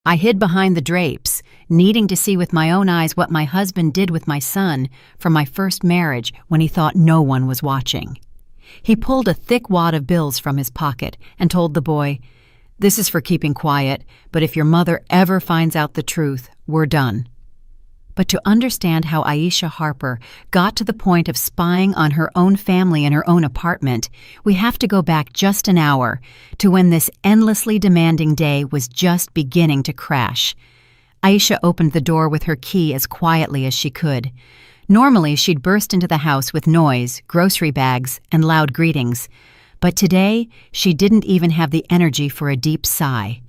I hid behind the drapes, needing to see with my own eyes what my husband did with my son from my first marriage when he thought no one was watching. He pulled a thick wad of bills from his pocket and told the boy, "This is for keeping quiet, but if your mother ever finds out the truth, we're done." But to understand how Aisha Harper got to the point of spying on her own family in her own apartment, we have to go back just an hour to when this endlessly demanding day was just beginning to crash. Aisha opened the door with her key as quietly as she could. Normally, she'd burst into the house with noise, grocery bags, and loud greetings. But today, she didn't even have the energy for a deep sigh.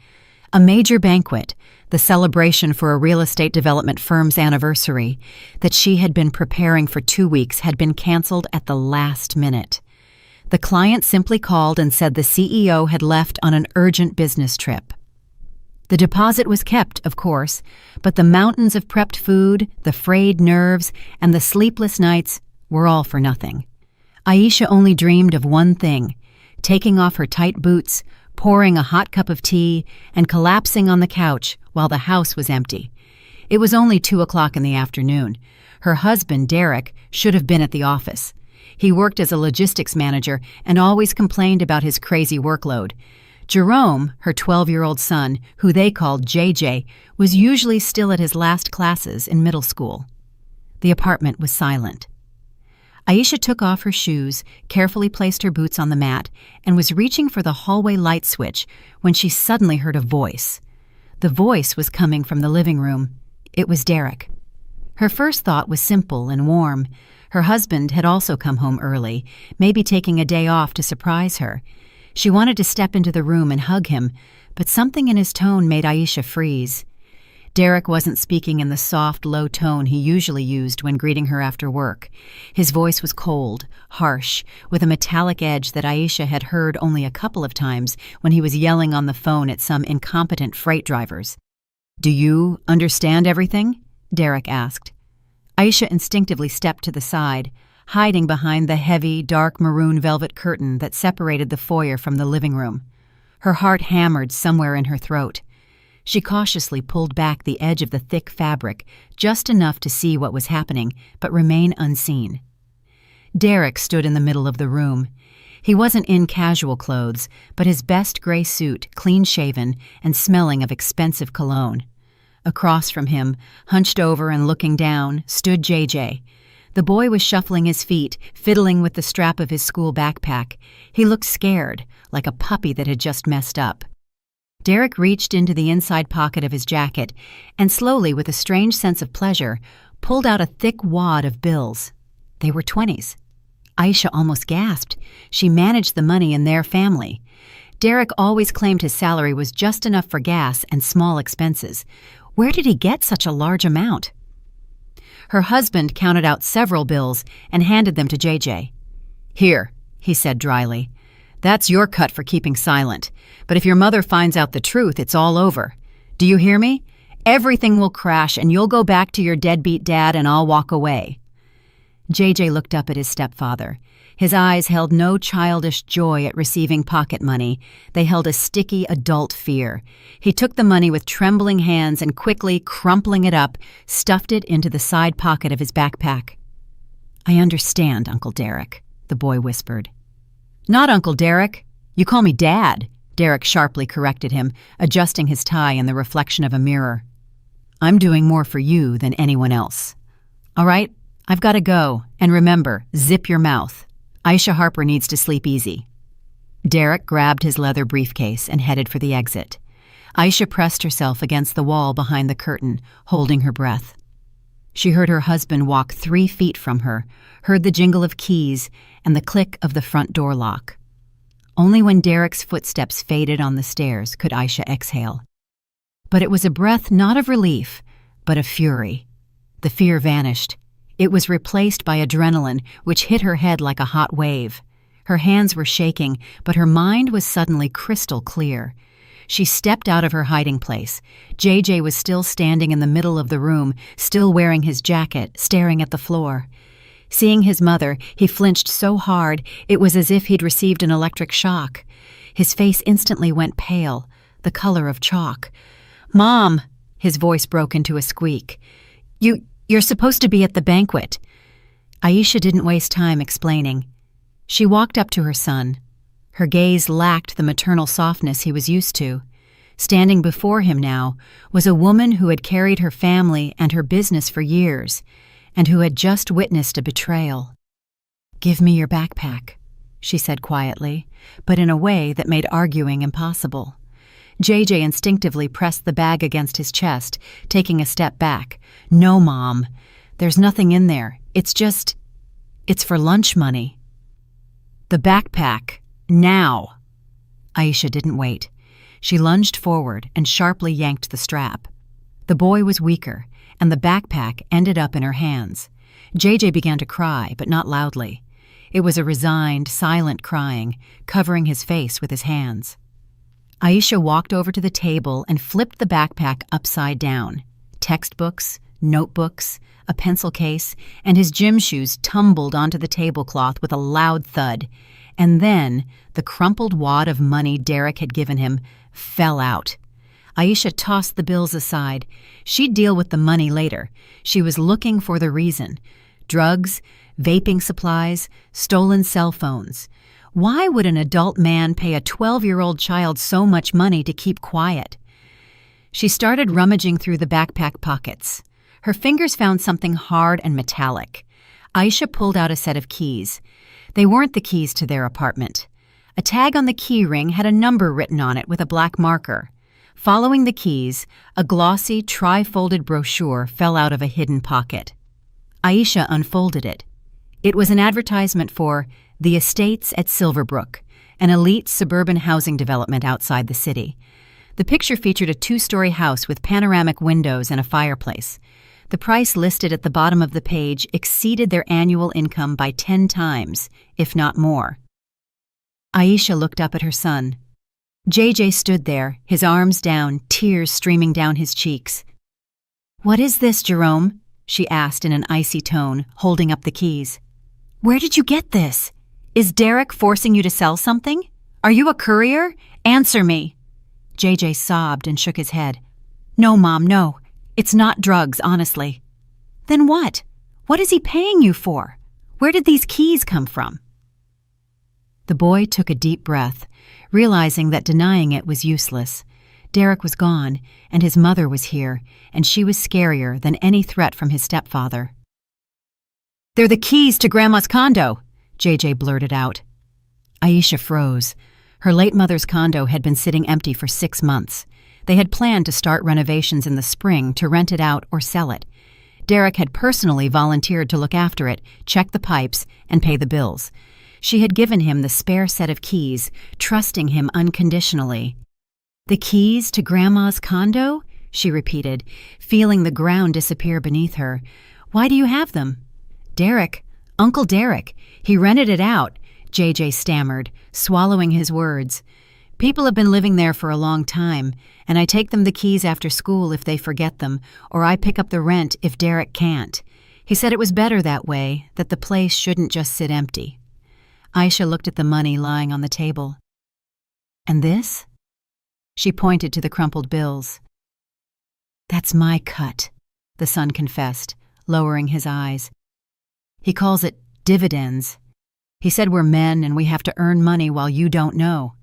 A major banquet, the celebration for a real estate development firm's anniversary, that she had been preparing for 2 weeks, had been canceled at the last minute. The client simply called and said the CEO had left on an urgent business trip. The deposit was kept, of course, but the mountains of prepped food, the frayed nerves, and the sleepless nights were all for nothing. Aisha only dreamed of one thing: taking off her tight boots, pouring a hot cup of tea, and collapsing on the couch while the house was empty. It was only 2 o'clock in the afternoon. Her husband, Derek, should have been at the office. He worked as a logistics manager and always complained about his crazy workload. Jerome, her 12-year-old son, who they called JJ, was usually still at his last classes in middle school. The apartment was silent. Aisha took off her shoes, carefully placed her boots on the mat, and was reaching for the hallway light switch when she suddenly heard a voice. The voice was coming from the living room. It was Derek. Her first thought was simple and warm. Her husband had also come home early, maybe taking a day off to surprise her. She wanted to step into the room and hug him, but something in his tone made Aisha freeze. Derek wasn't speaking in the soft, low tone he usually used when greeting her after work. His voice was cold, harsh, with a metallic edge that Aisha had heard only a couple of times when he was yelling on the phone at some incompetent freight drivers. "Do you understand everything?" Derek asked. Aisha instinctively stepped to the side, hiding behind the heavy, dark maroon velvet curtain that separated the foyer from the living room. Her heart hammered somewhere in her throat. She cautiously pulled back the edge of the thick fabric, just enough to see what was happening, but remain unseen. Derek stood in the middle of the room. He wasn't in casual clothes, but his best gray suit, clean-shaven and smelling of expensive cologne. Across from him, hunched over and looking down, stood JJ. The boy was shuffling his feet, fiddling with the strap of his school backpack. He looked scared, like a puppy that had just messed up. Derek reached into the inside pocket of his jacket and slowly, with a strange sense of pleasure, pulled out a thick wad of bills. They were 20s. Aisha almost gasped. She managed the money in their family. Derek always claimed his salary was just enough for gas and small expenses. Where did he get such a large amount? Her husband counted out several bills and handed them to JJ. "Here," he said dryly. "That's your cut for keeping silent. But if your mother finds out the truth, it's all over. Do you hear me? Everything will crash and you'll go back to your deadbeat dad and I'll walk away." JJ looked up at his stepfather. His eyes held no childish joy at receiving pocket money. They held a sticky adult fear. He took the money with trembling hands and quickly, crumpling it up, stuffed it into the side pocket of his backpack. "I understand, Uncle Derek," the boy whispered. "Not Uncle Derek. You call me Dad," Derek sharply corrected him, adjusting his tie in the reflection of a mirror. "I'm doing more for you than anyone else. All right, I've got to go, and remember, zip your mouth. Aisha Harper needs to sleep easy." Derek grabbed his leather briefcase and headed for the exit. Aisha pressed herself against the wall behind the curtain, holding her breath. She heard her husband walk 3 feet from her, heard the jingle of keys and the click of the front door lock. Only when Derek's footsteps faded on the stairs could Aisha exhale. But it was a breath not of relief, but of fury. The fear vanished. It was replaced by adrenaline, which hit her head like a hot wave. Her hands were shaking, but her mind was suddenly crystal clear. She stepped out of her hiding place. JJ was still standing in the middle of the room, still wearing his jacket, staring at the floor. Seeing his mother, he flinched so hard it was as if he'd received an electric shock. His face instantly went pale, the color of chalk. "Mom!" His voice broke into a squeak. You're supposed to be at the banquet." Aisha didn't waste time explaining. She walked up to her son. Her gaze lacked the maternal softness he was used to. Standing before him now was a woman who had carried her family and her business for years, and who had just witnessed a betrayal. "Give me your backpack," she said quietly, but in a way that made arguing impossible. JJ instinctively pressed the bag against his chest, taking a step back. "No, Mom. There's nothing in there. It's for lunch money." "The backpack. Now." Aisha didn't wait. She lunged forward and sharply yanked the strap. The boy was weaker, and the backpack ended up in her hands. JJ began to cry, but not loudly. It was a resigned, silent crying, covering his face with his hands. Aisha walked over to the table and flipped the backpack upside down. Textbooks, notebooks, a pencil case, and his gym shoes tumbled onto the tablecloth with a loud thud. And then the crumpled wad of money Derek had given him fell out. Aisha tossed the bills aside. She'd deal with the money later. She was looking for the reason. Drugs, vaping supplies, stolen cell phones. Why would an adult man pay a 12-year-old child so much money to keep quiet? She started rummaging through the backpack pockets. Her fingers found something hard and metallic. Aisha pulled out a set of keys. They weren't the keys to their apartment. A tag on the key ring had a number written on it with a black marker. Following the keys, a glossy, tri-folded brochure fell out of a hidden pocket. Aisha unfolded it. It was an advertisement for The Estates at Silverbrook, an elite suburban housing development outside the city. The picture featured a 2-story house with panoramic windows and a fireplace. The price listed at the bottom of the page exceeded their annual income by 10 times, if not more. Aisha looked up at her son. JJ stood there, his arms down, tears streaming down his cheeks. "What is this, Jerome?" she asked in an icy tone, holding up the keys. "Where did you get this? Is Derek forcing you to sell something? Are you a courier? Answer me." JJ sobbed and shook his head. "No, Mom, no. It's not drugs, honestly." "Then what? What is he paying you for? Where did these keys come from?" The boy took a deep breath, realizing that denying it was useless. Derek was gone, and his mother was here, and she was scarier than any threat from his stepfather. "They're the keys to Grandma's condo," JJ blurted out. Aisha froze. Her late mother's condo had been sitting empty for 6 months. They had planned to start renovations in the spring to rent it out or sell it. Derek had personally volunteered to look after it, check the pipes, and pay the bills. She had given him the spare set of keys, trusting him unconditionally. "The keys to Grandma's condo?" she repeated, feeling the ground disappear beneath her. "Why do you have them?" "Derek, Uncle Derek, he rented it out," JJ stammered, swallowing his words. "People have been living there for a long time, and I take them the keys after school if they forget them, or I pick up the rent if Derek can't. He said it was better that way, that the place shouldn't just sit empty." Aisha looked at the money lying on the table. "And this?" She pointed to the crumpled bills. "That's my cut," the son confessed, lowering his eyes. "He calls it dividends. He said we're men and we have to earn money while you don't know.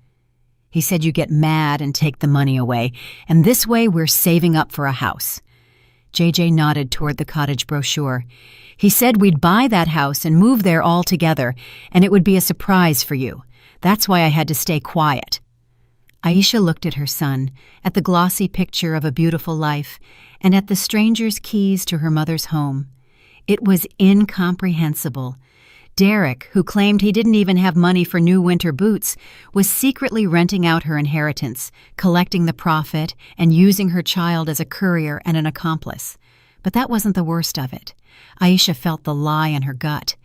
He said you get mad and take the money away, and this way we're saving up for a house." JJ nodded toward the cottage brochure. "He said we'd buy that house and move there all together, and it would be a surprise for you. That's why I had to stay quiet." Aisha looked at her son, at the glossy picture of a beautiful life, and at the stranger's keys to her mother's home. It was incomprehensible. Derek, who claimed he didn't even have money for new winter boots, was secretly renting out her inheritance, collecting the profit, and using her child as a courier and an accomplice. But that wasn't the worst of it. Aisha felt the lie in her gut.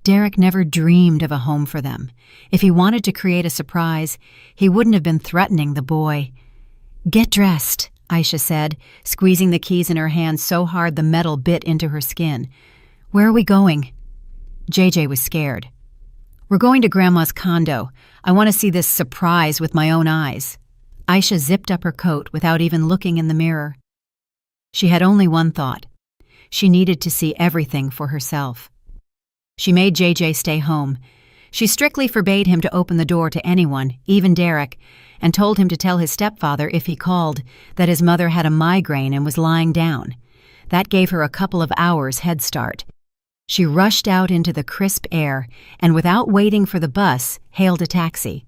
Derek never dreamed of a home for them. If he wanted to create a surprise, he wouldn't have been threatening the boy. "Get dressed," Aisha said, squeezing the keys in her hand so hard the metal bit into her skin. "Where are we going?" JJ was scared. "We're going to Grandma's condo. I want to see this surprise with my own eyes." Aisha zipped up her coat without even looking in the mirror. She had only one thought. She needed to see everything for herself. She made JJ stay home. She strictly forbade him to open the door to anyone, even Derek, and told him to tell his stepfather if he called that his mother had a migraine and was lying down. That gave her a couple of hours head start. She rushed out into the crisp air and, without waiting for the bus, hailed a taxi.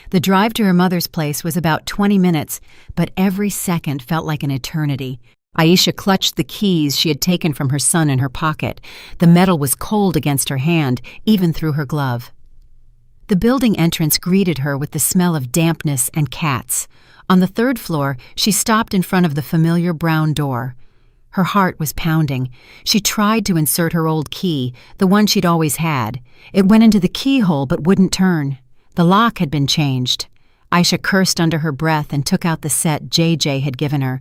The drive to her mother's place was about 20 minutes, but every second felt like an eternity. Aisha clutched the keys she had taken from her son in her pocket. The metal was cold against her hand, even through her glove. The building entrance greeted her with the smell of dampness and cats. On the third floor, she stopped in front of the familiar brown door. Her heart was pounding. She tried to insert her old key, the one she'd always had. It went into the keyhole but wouldn't turn. The lock had been changed. Aisha cursed under her breath and took out the set JJ had given her.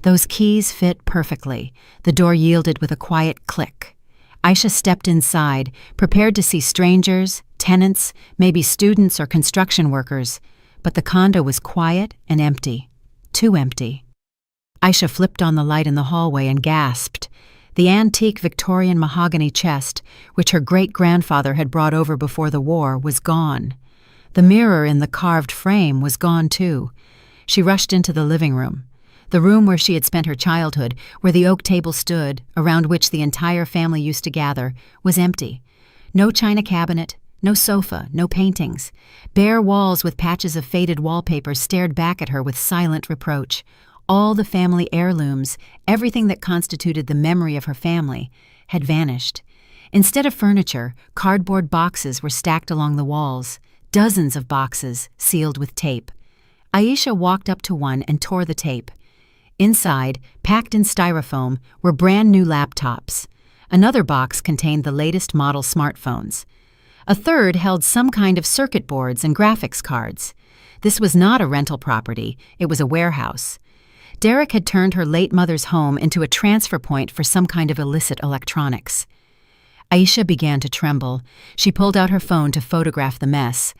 Those keys fit perfectly. The door yielded with a quiet click. Aisha stepped inside, prepared to see strangers, tenants, maybe students or construction workers. But the condo was quiet and empty. Too empty. Aisha flipped on the light in the hallway and gasped. The antique Victorian mahogany chest, which her great-grandfather had brought over before the war, was gone. The mirror in the carved frame was gone too. She rushed into the living room. The room where she had spent her childhood, where the oak table stood, around which the entire family used to gather, was empty. No china cabinet, no sofa, no paintings. Bare walls with patches of faded wallpaper stared back at her with silent reproach. All the family heirlooms, everything that constituted the memory of her family, had vanished. Instead of furniture, cardboard boxes were stacked along the walls, dozens of boxes sealed with tape. Aisha walked up to one and tore the tape. Inside, packed in styrofoam, were brand new laptops. Another box contained the latest model smartphones. A third held some kind of circuit boards and graphics cards. This was not a rental property, it was a warehouse. Derek had turned her late mother's home into a transfer point for some kind of illicit electronics. Aisha began to tremble. She pulled out her phone to photograph the mess,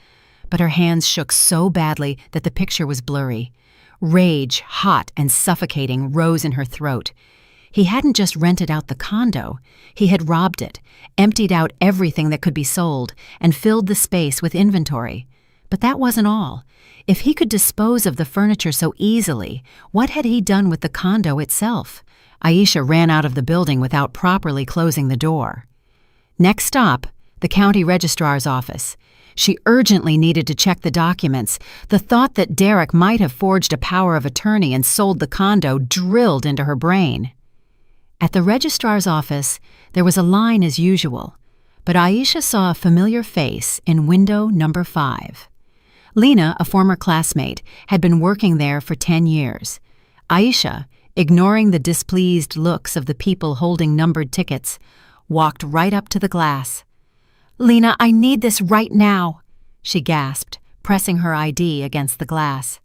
but her hands shook so badly that the picture was blurry. Rage, hot and suffocating, rose in her throat. He hadn't just rented out the condo. He had robbed it, emptied out everything that could be sold, and filled the space with inventory. But that wasn't all. If he could dispose of the furniture so easily, what had he done with the condo itself? Aisha ran out of the building without properly closing the door. Next stop, the county registrar's office. She urgently needed to check the documents. The thought that Derek might have forged a power of attorney and sold the condo drilled into her brain. At the registrar's office, there was a line as usual, but Aisha saw a familiar face in window number 5. Lena, a former classmate, had been working there for 10 years. Aisha, ignoring the displeased looks of the people holding numbered tickets, walked right up to the glass. "Lena, I need this right now," she gasped, pressing her ID against the glass.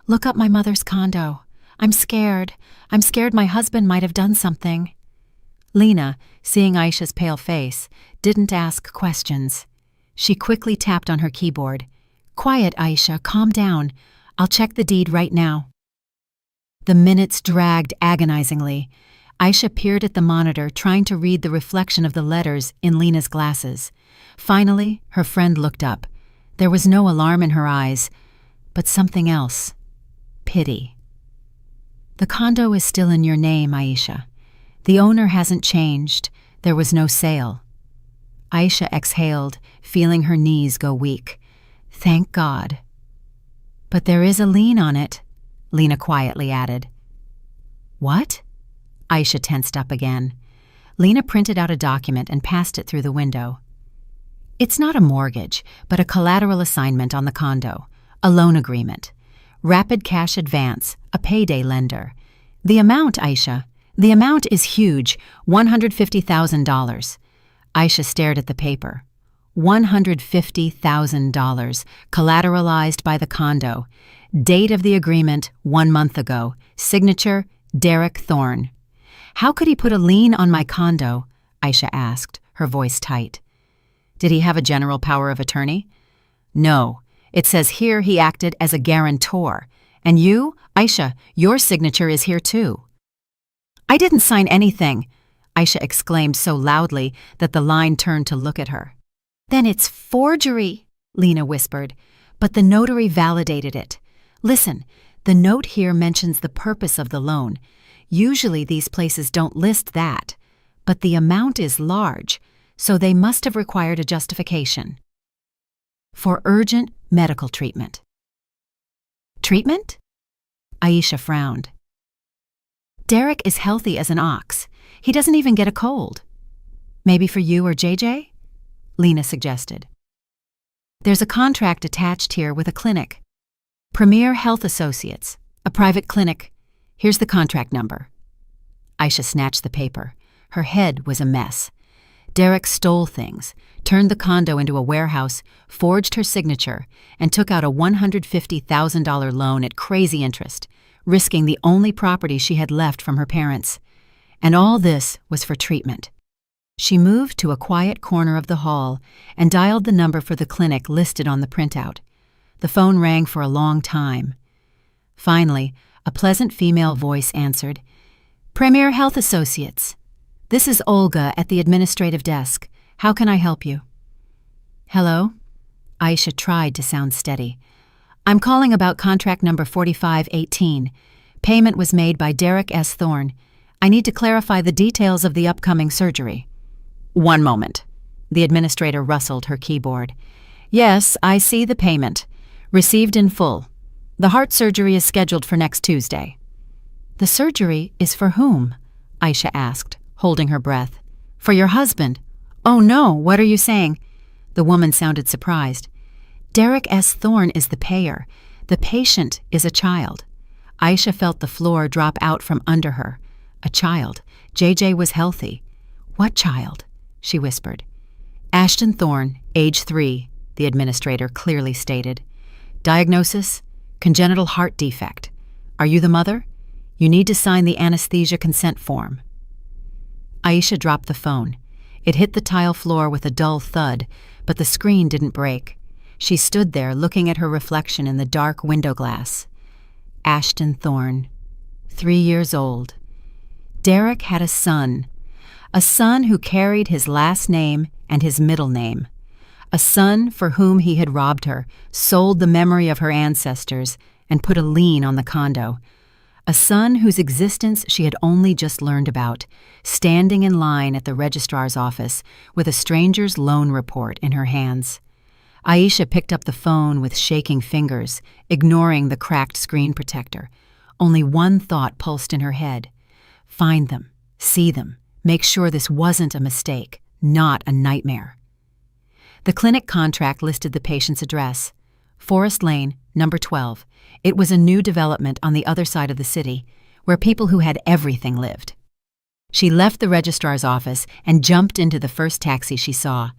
"Look up my mother's condo. I'm scared. I'm scared my husband might have done something." Lena, seeing Aisha's pale face, didn't ask questions. She quickly tapped on her keyboard. "Quiet, Aisha, calm down. I'll check the deed right now." The minutes dragged agonizingly. Aisha peered at the monitor, trying to read the reflection of the letters in Lena's glasses. Finally, her friend looked up. There was no alarm in her eyes, but something else. Pity. "The condo is still in your name, Aisha. The owner hasn't changed. There was no sale." Aisha exhaled, feeling her knees go weak. Thank God. "But there is a lien on it," Lena quietly added. "What?" Aisha tensed up again. Lena printed out a document and passed it through the window. "It's not a mortgage, but a collateral assignment on the condo, a loan agreement. Rapid cash advance, a payday lender. The amount, Aisha, the amount is huge, $150,000. Aisha stared at the paper. $150,000, collateralized by the condo. Date of the agreement, 1 month ago. Signature, Derek Thorne. "How could he put a lien on my condo?" Aisha asked, her voice tight. "Did he have a general power of attorney?" "No. It says here he acted as a guarantor, And you, Aisha, your signature is here too. I didn't sign anything, Aisha exclaimed so loudly that the line turned to look at her. Then it's forgery, Lena whispered, but the notary validated it. Listen, the note here mentions the purpose of the loan. Usually these places don't list that, but the amount is large, so they must have required a justification. For urgent medical treatment. Treatment? Aisha frowned. Derek is healthy as an ox. He doesn't even get a cold. Maybe for you or JJ? Lena suggested. There's a contract attached here with a clinic. Premier Health Associates, a private clinic. Here's the contract number. Aisha snatched the paper. Her head was a mess. Derek stole things, turned the condo into a warehouse, forged her signature, and took out a $150,000 loan at crazy interest, risking the only property she had left from her parents. And all this was for treatment. She moved to a quiet corner of the hall and dialed the number for the clinic listed on the printout. The phone rang for a long time. Finally, a pleasant female voice answered, Premier Health Associates. This is Olga at the administrative desk. How can I help you? Hello? Aisha tried to sound steady. I'm calling about contract number 4518. Payment was made by Derek S. Thorne. I need to clarify the details of the upcoming surgery. One moment. The administrator rustled her keyboard. Yes, I see the payment. Received in full. The heart surgery is scheduled for next Tuesday. The surgery is for whom? Aisha asked, holding her breath. For your husband. Oh no, what are you saying? The woman sounded surprised. Derek S. Thorne is the payer. The patient is a child. Aisha felt the floor drop out from under her. A child. JJ was healthy. What child? She whispered. Ashton Thorne, age 3, the administrator clearly stated. Diagnosis? Congenital heart defect. Are you the mother? You need to sign the anesthesia consent form. Aisha dropped the phone. It hit the tile floor with a dull thud, but the screen didn't break. She stood there looking at her reflection in the dark window glass. Ashton Thorne, 3 years old. Derek had a son who carried his last name and his middle name. A son for whom he had robbed her, sold the memory of her ancestors, and put a lien on the condo. A son whose existence she had only just learned about, standing in line at the registrar's office with a stranger's loan report in her hands. Aisha picked up the phone with shaking fingers, ignoring the cracked screen protector. Only one thought pulsed in her head. Find them, see them, make sure this wasn't a mistake, not a nightmare. The clinic contract listed the patient's address. Forest Lane, number 12. It was a new development on the other side of the city, where people who had everything lived. She left the registrar's office and jumped into the first taxi she saw.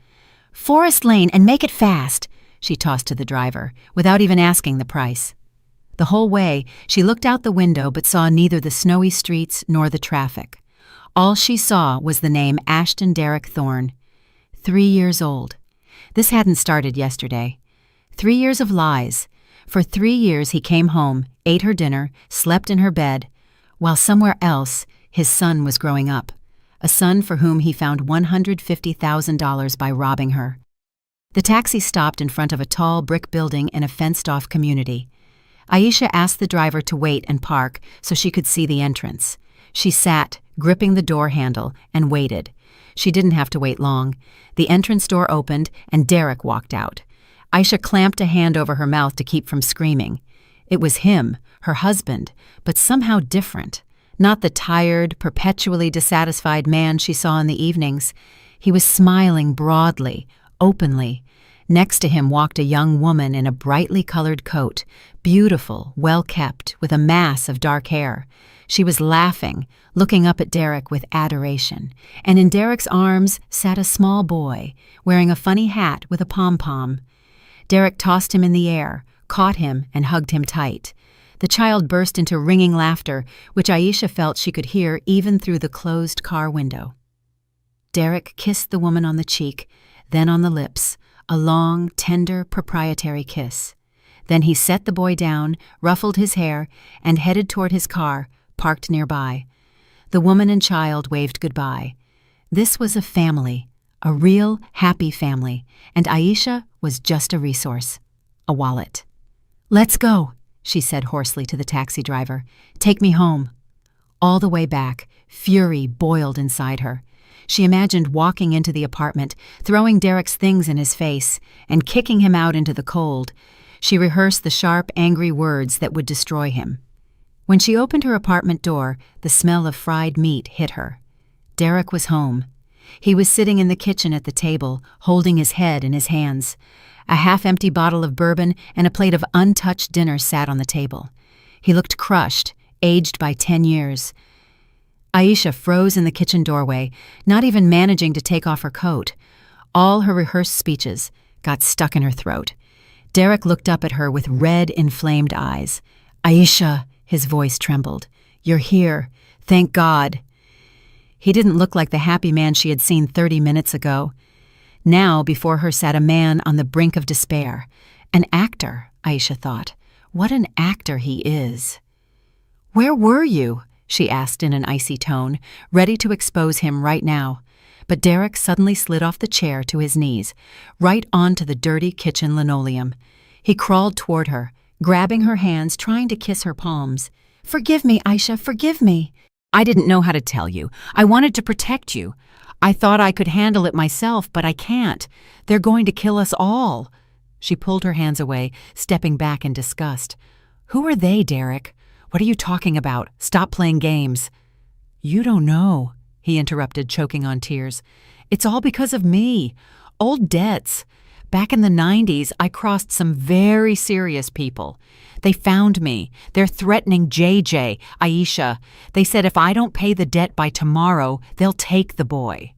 Forest Lane, and make it fast, she tossed to the driver, without even asking the price. The whole way, she looked out the window but saw neither the snowy streets nor the traffic. All she saw was the name Ashton Derek Thorne. 3 years old. This hadn't started yesterday. 3 years of lies. For 3 years he came home, ate her dinner, slept in her bed, while somewhere else his son was growing up, a son for whom he found $150,000 by robbing her. The taxi stopped in front of a tall brick building in a fenced-off community. Aisha asked the driver to wait and park so she could see the entrance. She sat, gripping the door handle, and waited. She didn't have to wait long. The entrance door opened, and Derek walked out. Aisha clamped a hand over her mouth to keep from screaming. It was him, her husband, but somehow different. Not the tired, perpetually dissatisfied man she saw in the evenings. He was smiling broadly, openly. Next to him walked a young woman in a brightly colored coat, beautiful, well-kept, with a mass of dark hair. She was laughing, looking up at Derek with adoration, and in Derek's arms sat a small boy, wearing a funny hat with a pom-pom. Derek tossed him in the air, caught him, and hugged him tight. The child burst into ringing laughter, which Aisha felt she could hear even through the closed car window. Derek kissed the woman on the cheek, then on the lips, a long, tender, proprietary kiss. Then he set the boy down, ruffled his hair, and headed toward his car, parked nearby. The woman and child waved goodbye. This was a family, a real, happy family, and Aisha was just a resource, a wallet. "Let's go," she said hoarsely to the taxi driver. "Take me home." All the way back, fury boiled inside her. She imagined walking into the apartment, throwing Derek's things in his face, and kicking him out into the cold. She rehearsed the sharp, angry words that would destroy him. When she opened her apartment door, the smell of fried meat hit her. Derek was home. He was sitting in the kitchen at the table, holding his head in his hands. A half-empty bottle of bourbon and a plate of untouched dinner sat on the table. He looked crushed, aged by 10 years. Aisha froze in the kitchen doorway, not even managing to take off her coat. All her rehearsed speeches got stuck in her throat. Derek looked up at her with red, inflamed eyes. "Aisha," his voice trembled. "You're here. Thank God." He didn't look like the happy man she had seen 30 minutes ago. Now before her sat a man on the brink of despair. An actor, Aisha thought. What an actor he is. "Where were you?" she asked in an icy tone, ready to expose him right now. But Derek suddenly slid off the chair to his knees, right onto the dirty kitchen linoleum. He crawled toward her, grabbing her hands, trying to kiss her palms. "Forgive me, Aisha, forgive me." "I didn't know how to tell you. I wanted to protect you. I thought I could handle it myself, but I can't. They're going to kill us all." She pulled her hands away, stepping back in disgust. "Who are they, Derek? What are you talking about? Stop playing games." "You don't know," he interrupted, choking on tears. "It's all because of me. Old debts. Back in the 90s, I crossed some very serious people. They found me. They're threatening JJ, Aisha. They said if I don't pay the debt by tomorrow, they'll take the boy."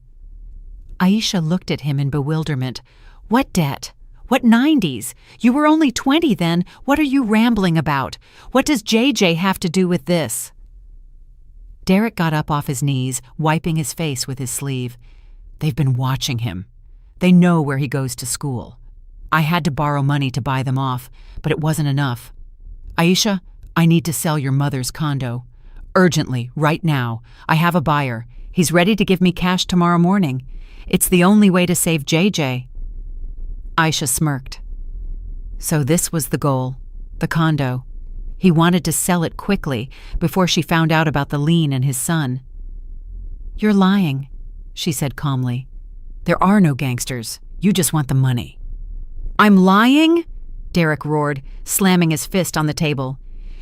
Aisha looked at him in bewilderment. "What debt? What 90s? You were only 20 then. What are you rambling about? What does JJ have to do with this?" Derek got up off his knees, wiping his face with his sleeve. "They've been watching him. They know where he goes to school. I had to borrow money to buy them off, but it wasn't enough. Aisha, I need to sell your mother's condo. Urgently, right now. I have a buyer. He's ready to give me cash tomorrow morning. It's the only way to save JJ." Aisha smirked. So this was the goal, the condo. He wanted to sell it quickly before she found out about the lien and his son. "You're lying," she said calmly. "There are no gangsters. You just want the money." "I'm lying?" Derek roared, slamming his fist on the table.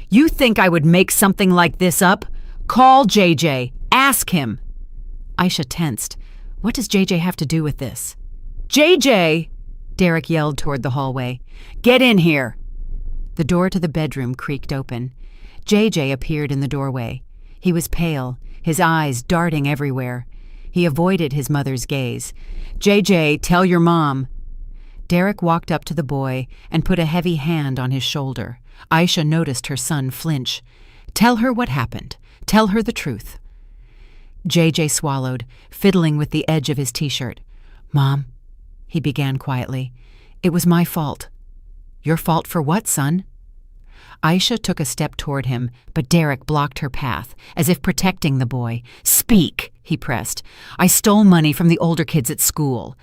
"You think I would make something like this up? Call JJ. Ask him." Aisha tensed. What does JJ have to do with this? "JJ!" Derek yelled toward the hallway. "Get in here!" The door to the bedroom creaked open. JJ appeared in the doorway. He was pale, his eyes darting everywhere. He avoided his mother's gaze. "JJ, tell your mom." Derek walked up to the boy and put a heavy hand on his shoulder. Aisha noticed her son flinch. "Tell her what happened. Tell her the truth." JJ swallowed, fiddling with the edge of his t-shirt. "Mom," he began quietly, "it was my fault." "Your fault for what, son?" Aisha took a step toward him, but Derek blocked her path, as if protecting the boy. "Speak," he pressed. "I stole money from the older kids at school."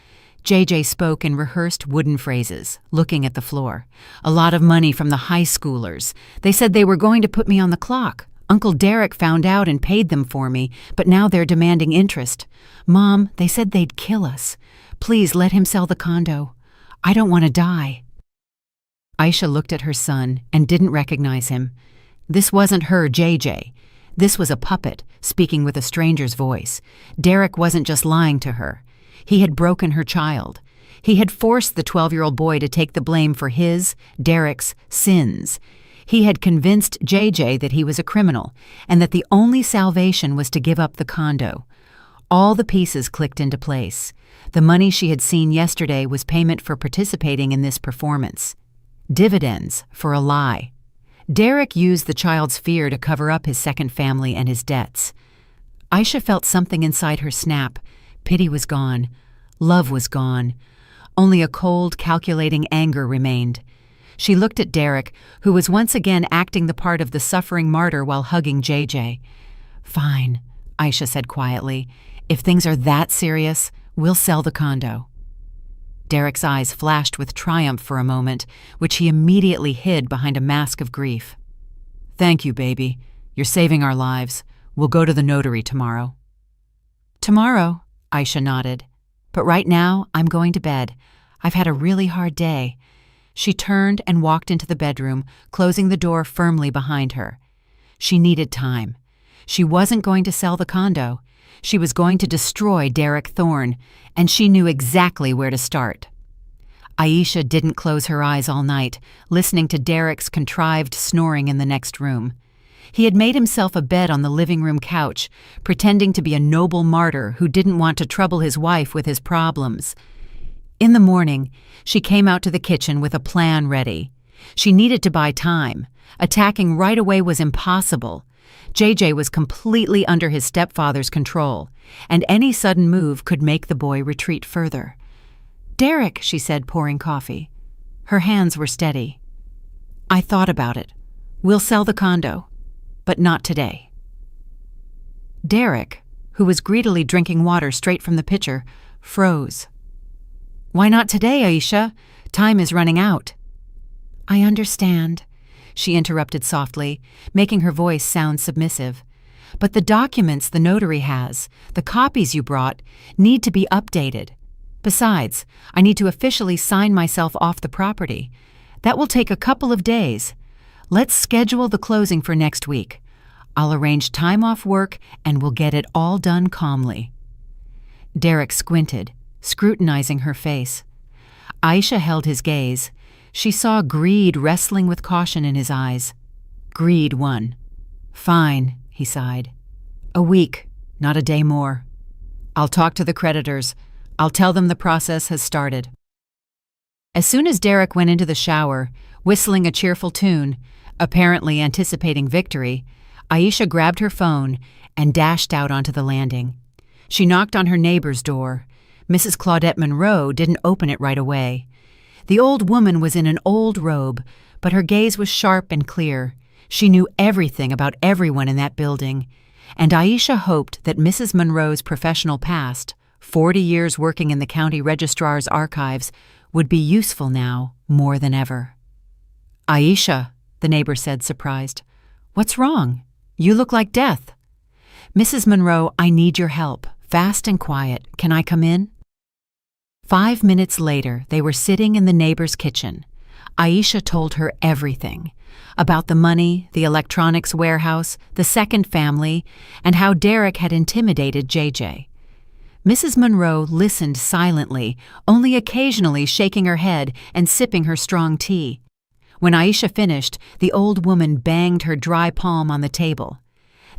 JJ spoke in rehearsed wooden phrases, looking at the floor. "A lot of money from the high schoolers. They said they were going to put me on the clock. Uncle Derek found out and paid them for me, but now they're demanding interest. Mom, they said they'd kill us. Please let him sell the condo. I don't want to die." Aisha looked at her son and didn't recognize him. This wasn't her JJ. This was a puppet, speaking with a stranger's voice. Derek wasn't just lying to her. He had broken her child. He had forced the 12-year-old boy to take the blame for his, Derek's, sins. He had convinced JJ that he was a criminal and that the only salvation was to give up the condo. All the pieces clicked into place. The money she had seen yesterday was payment for participating in this performance. Dividends for a lie. Derek used the child's fear to cover up his second family and his debts. Aisha felt something inside her snap. Pity was gone. Love was gone. Only a cold, calculating anger remained. She looked at Derek, who was once again acting the part of the suffering martyr while hugging JJ. "Fine," Aisha said quietly. "If things are that serious, we'll sell the condo." Derek's eyes flashed with triumph for a moment, which he immediately hid behind a mask of grief. "Thank you, baby. You're saving our lives. We'll go to the notary tomorrow." "Tomorrow," Aisha nodded. "But right now, I'm going to bed. I've had a really hard day." She turned and walked into the bedroom, closing the door firmly behind her. She needed time. She wasn't going to sell the condo. She was going to destroy Derek Thorne, and she knew exactly where to start. Aisha didn't close her eyes all night, listening to Derek's contrived snoring in the next room. He had made himself a bed on the living room couch, pretending to be a noble martyr who didn't want to trouble his wife with his problems. In the morning, she came out to the kitchen with a plan ready. She needed to buy time. Attacking right away was impossible. JJ was completely under his stepfather's control, and any sudden move could make the boy retreat further. "Derek," she said, pouring coffee. Her hands were steady. "I thought about it. We'll sell the condo, but not today." Derek, who was greedily drinking water straight from the pitcher, froze. "Why not today, Aisha? Time is running out." "I understand," she interrupted softly, making her voice sound submissive. "But the documents the notary has, the copies you brought, need to be updated. Besides, I need to officially sign myself off the property. That will take a couple of days. Let's schedule the closing for next week. I'll arrange time off work and we'll get it all done calmly." Derek squinted, scrutinizing her face. Aisha held his gaze. She saw greed wrestling with caution in his eyes. Greed won. "Fine," he sighed. "A week, not a day more. I'll talk to the creditors. I'll tell them the process has started." As soon as Derek went into the shower, whistling a cheerful tune, apparently anticipating victory, Aisha grabbed her phone and dashed out onto the landing. She knocked on her neighbor's door. Mrs. Claudette Monroe didn't open it right away. The old woman was in an old robe, but her gaze was sharp and clear. She knew everything about everyone in that building, and Aisha hoped that Mrs. Monroe's professional past, 40 years working in the county registrar's archives, would be useful now more than ever. "Aisha," the neighbor said, surprised. "What's wrong? You look like death." "Mrs. Monroe, I need your help. Fast and quiet. Can I come in?" 5 minutes later, they were sitting in the neighbor's kitchen. Aisha told her everything about the money, the electronics warehouse, the second family, and how Derek had intimidated JJ. Mrs. Monroe listened silently, only occasionally shaking her head and sipping her strong tea. When Aisha finished, the old woman banged her dry palm on the table.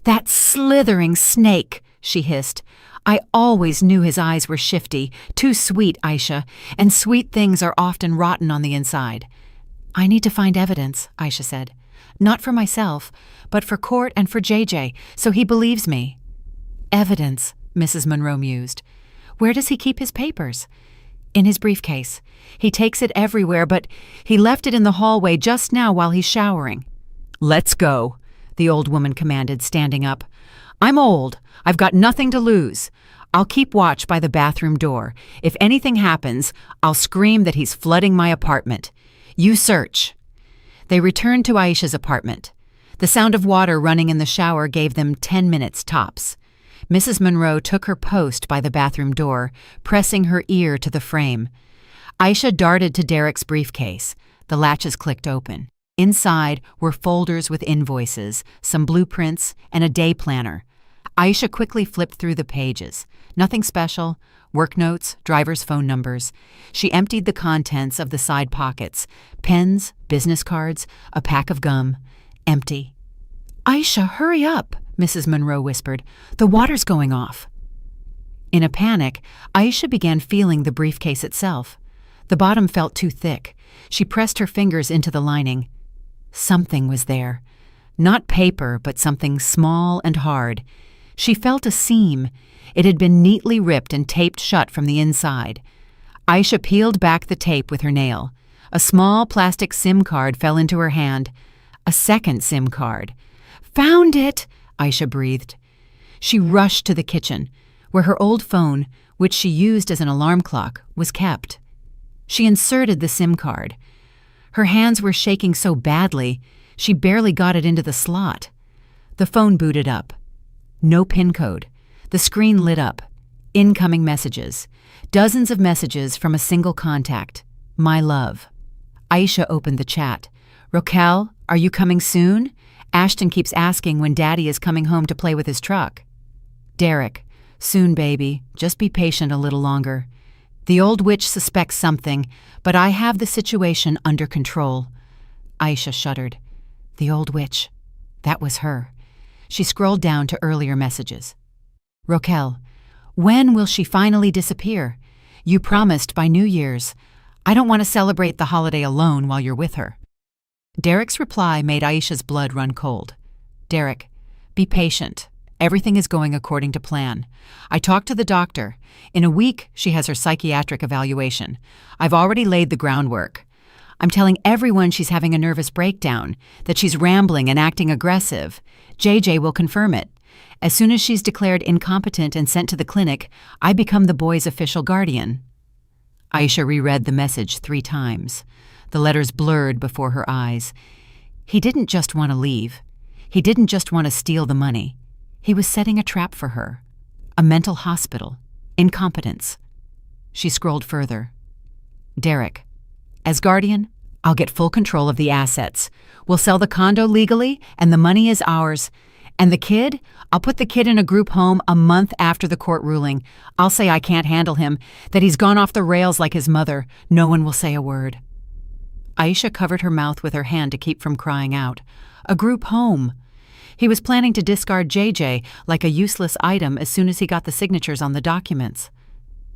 "That slithering snake," she hissed. "I always knew his eyes were shifty, too sweet, Aisha, and sweet things are often rotten on the inside." "I need to find evidence," Aisha said. "Not for myself, but for court and for JJ, so he believes me." "Evidence," Mrs. Monroe mused. "Where does he keep his papers?" "In his briefcase. He takes it everywhere, but he left it in the hallway just now while he's showering." "Let's go," the old woman commanded, standing up. "I'm old. I've got nothing to lose. I'll keep watch by the bathroom door. If anything happens, I'll scream that he's flooding my apartment. You search." They returned to Aisha's apartment. The sound of water running in the shower gave them 10 minutes tops. Mrs. Monroe took her post by the bathroom door, pressing her ear to the frame. Aisha darted to Derek's briefcase. The latches clicked open. Inside were folders with invoices, some blueprints, and a day planner. Aisha quickly flipped through the pages. Nothing special. Work notes, driver's phone numbers. She emptied the contents of the side pockets. Pens, business cards, a pack of gum. Empty. "Aisha, hurry up," Mrs. Monroe whispered. "The water's going off." In a panic, Aisha began feeling the briefcase itself. The bottom felt too thick. She pressed her fingers into the lining. Something was there. Not paper, but something small and hard. She felt a seam. It had been neatly ripped and taped shut from the inside. Aisha peeled back the tape with her nail. A small plastic SIM card fell into her hand. A second SIM card. "Found it!" Aisha breathed. She rushed to the kitchen, where her old phone, which she used as an alarm clock, was kept. She inserted the SIM card. Her hands were shaking so badly, she barely got it into the slot. The phone booted up. No PIN code. The screen lit up. Incoming messages. Dozens of messages from a single contact. "My love." Aisha opened the chat. "Rochelle, are you coming soon? Ashton keeps asking when Daddy is coming home to play with his truck." Derek, "Soon, baby. Just be patient a little longer. The old witch suspects something, but I have the situation under control." Aisha shuddered. The old witch. That was her. She scrolled down to earlier messages. "Rochelle, when will she finally disappear? You promised by New Year's. I don't want to celebrate the holiday alone while you're with her." Derek's reply made Aisha's blood run cold. "Derek, be patient. Everything is going according to plan. I talked to the doctor. In a week, she has her psychiatric evaluation. I've already laid the groundwork. I'm telling everyone she's having a nervous breakdown, that she's rambling and acting aggressive. JJ will confirm it. As soon as she's declared incompetent and sent to the clinic, I become the boy's official guardian." Aisha reread the message 3 times. The letters blurred before her eyes. He didn't just want to leave. He didn't just want to steal the money. He was setting a trap for her. A mental hospital. Incompetence. She scrolled further. "Derek, as guardian, I'll get full control of the assets. We'll sell the condo legally, and the money is ours. And the kid? I'll put the kid in a group home a month after the court ruling. I'll say I can't handle him, that he's gone off the rails like his mother. No one will say a word." Aisha covered her mouth with her hand to keep from crying out. A group home. He was planning to discard JJ like a useless item as soon as he got the signatures on the documents.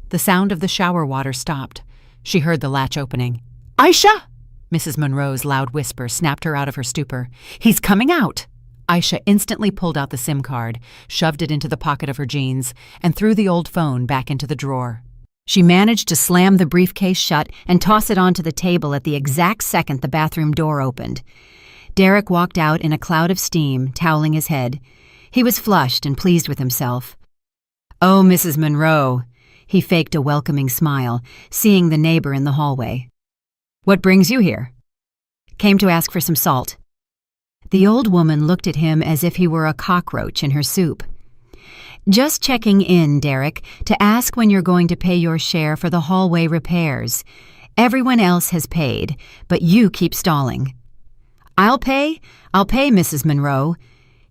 The sound of the shower water stopped. She heard the latch opening. "Aisha!" Mrs. Monroe's loud whisper snapped her out of her stupor. "He's coming out!" Aisha instantly pulled out the SIM card, shoved it into the pocket of her jeans, and threw the old phone back into the drawer. She managed to slam the briefcase shut and toss it onto the table at the exact second the bathroom door opened. Derek walked out in a cloud of steam, toweling his head. He was flushed and pleased with himself. "Oh, Mrs. Monroe." He faked a welcoming smile, seeing the neighbor in the hallway. "What brings you here?" "Came to ask for some salt." The old woman looked at him as if he were a cockroach in her soup. "Just checking in, Derek, to ask when you're going to pay your share for the hallway repairs. Everyone else has paid, but you keep stalling." I'll pay, Mrs. Monroe."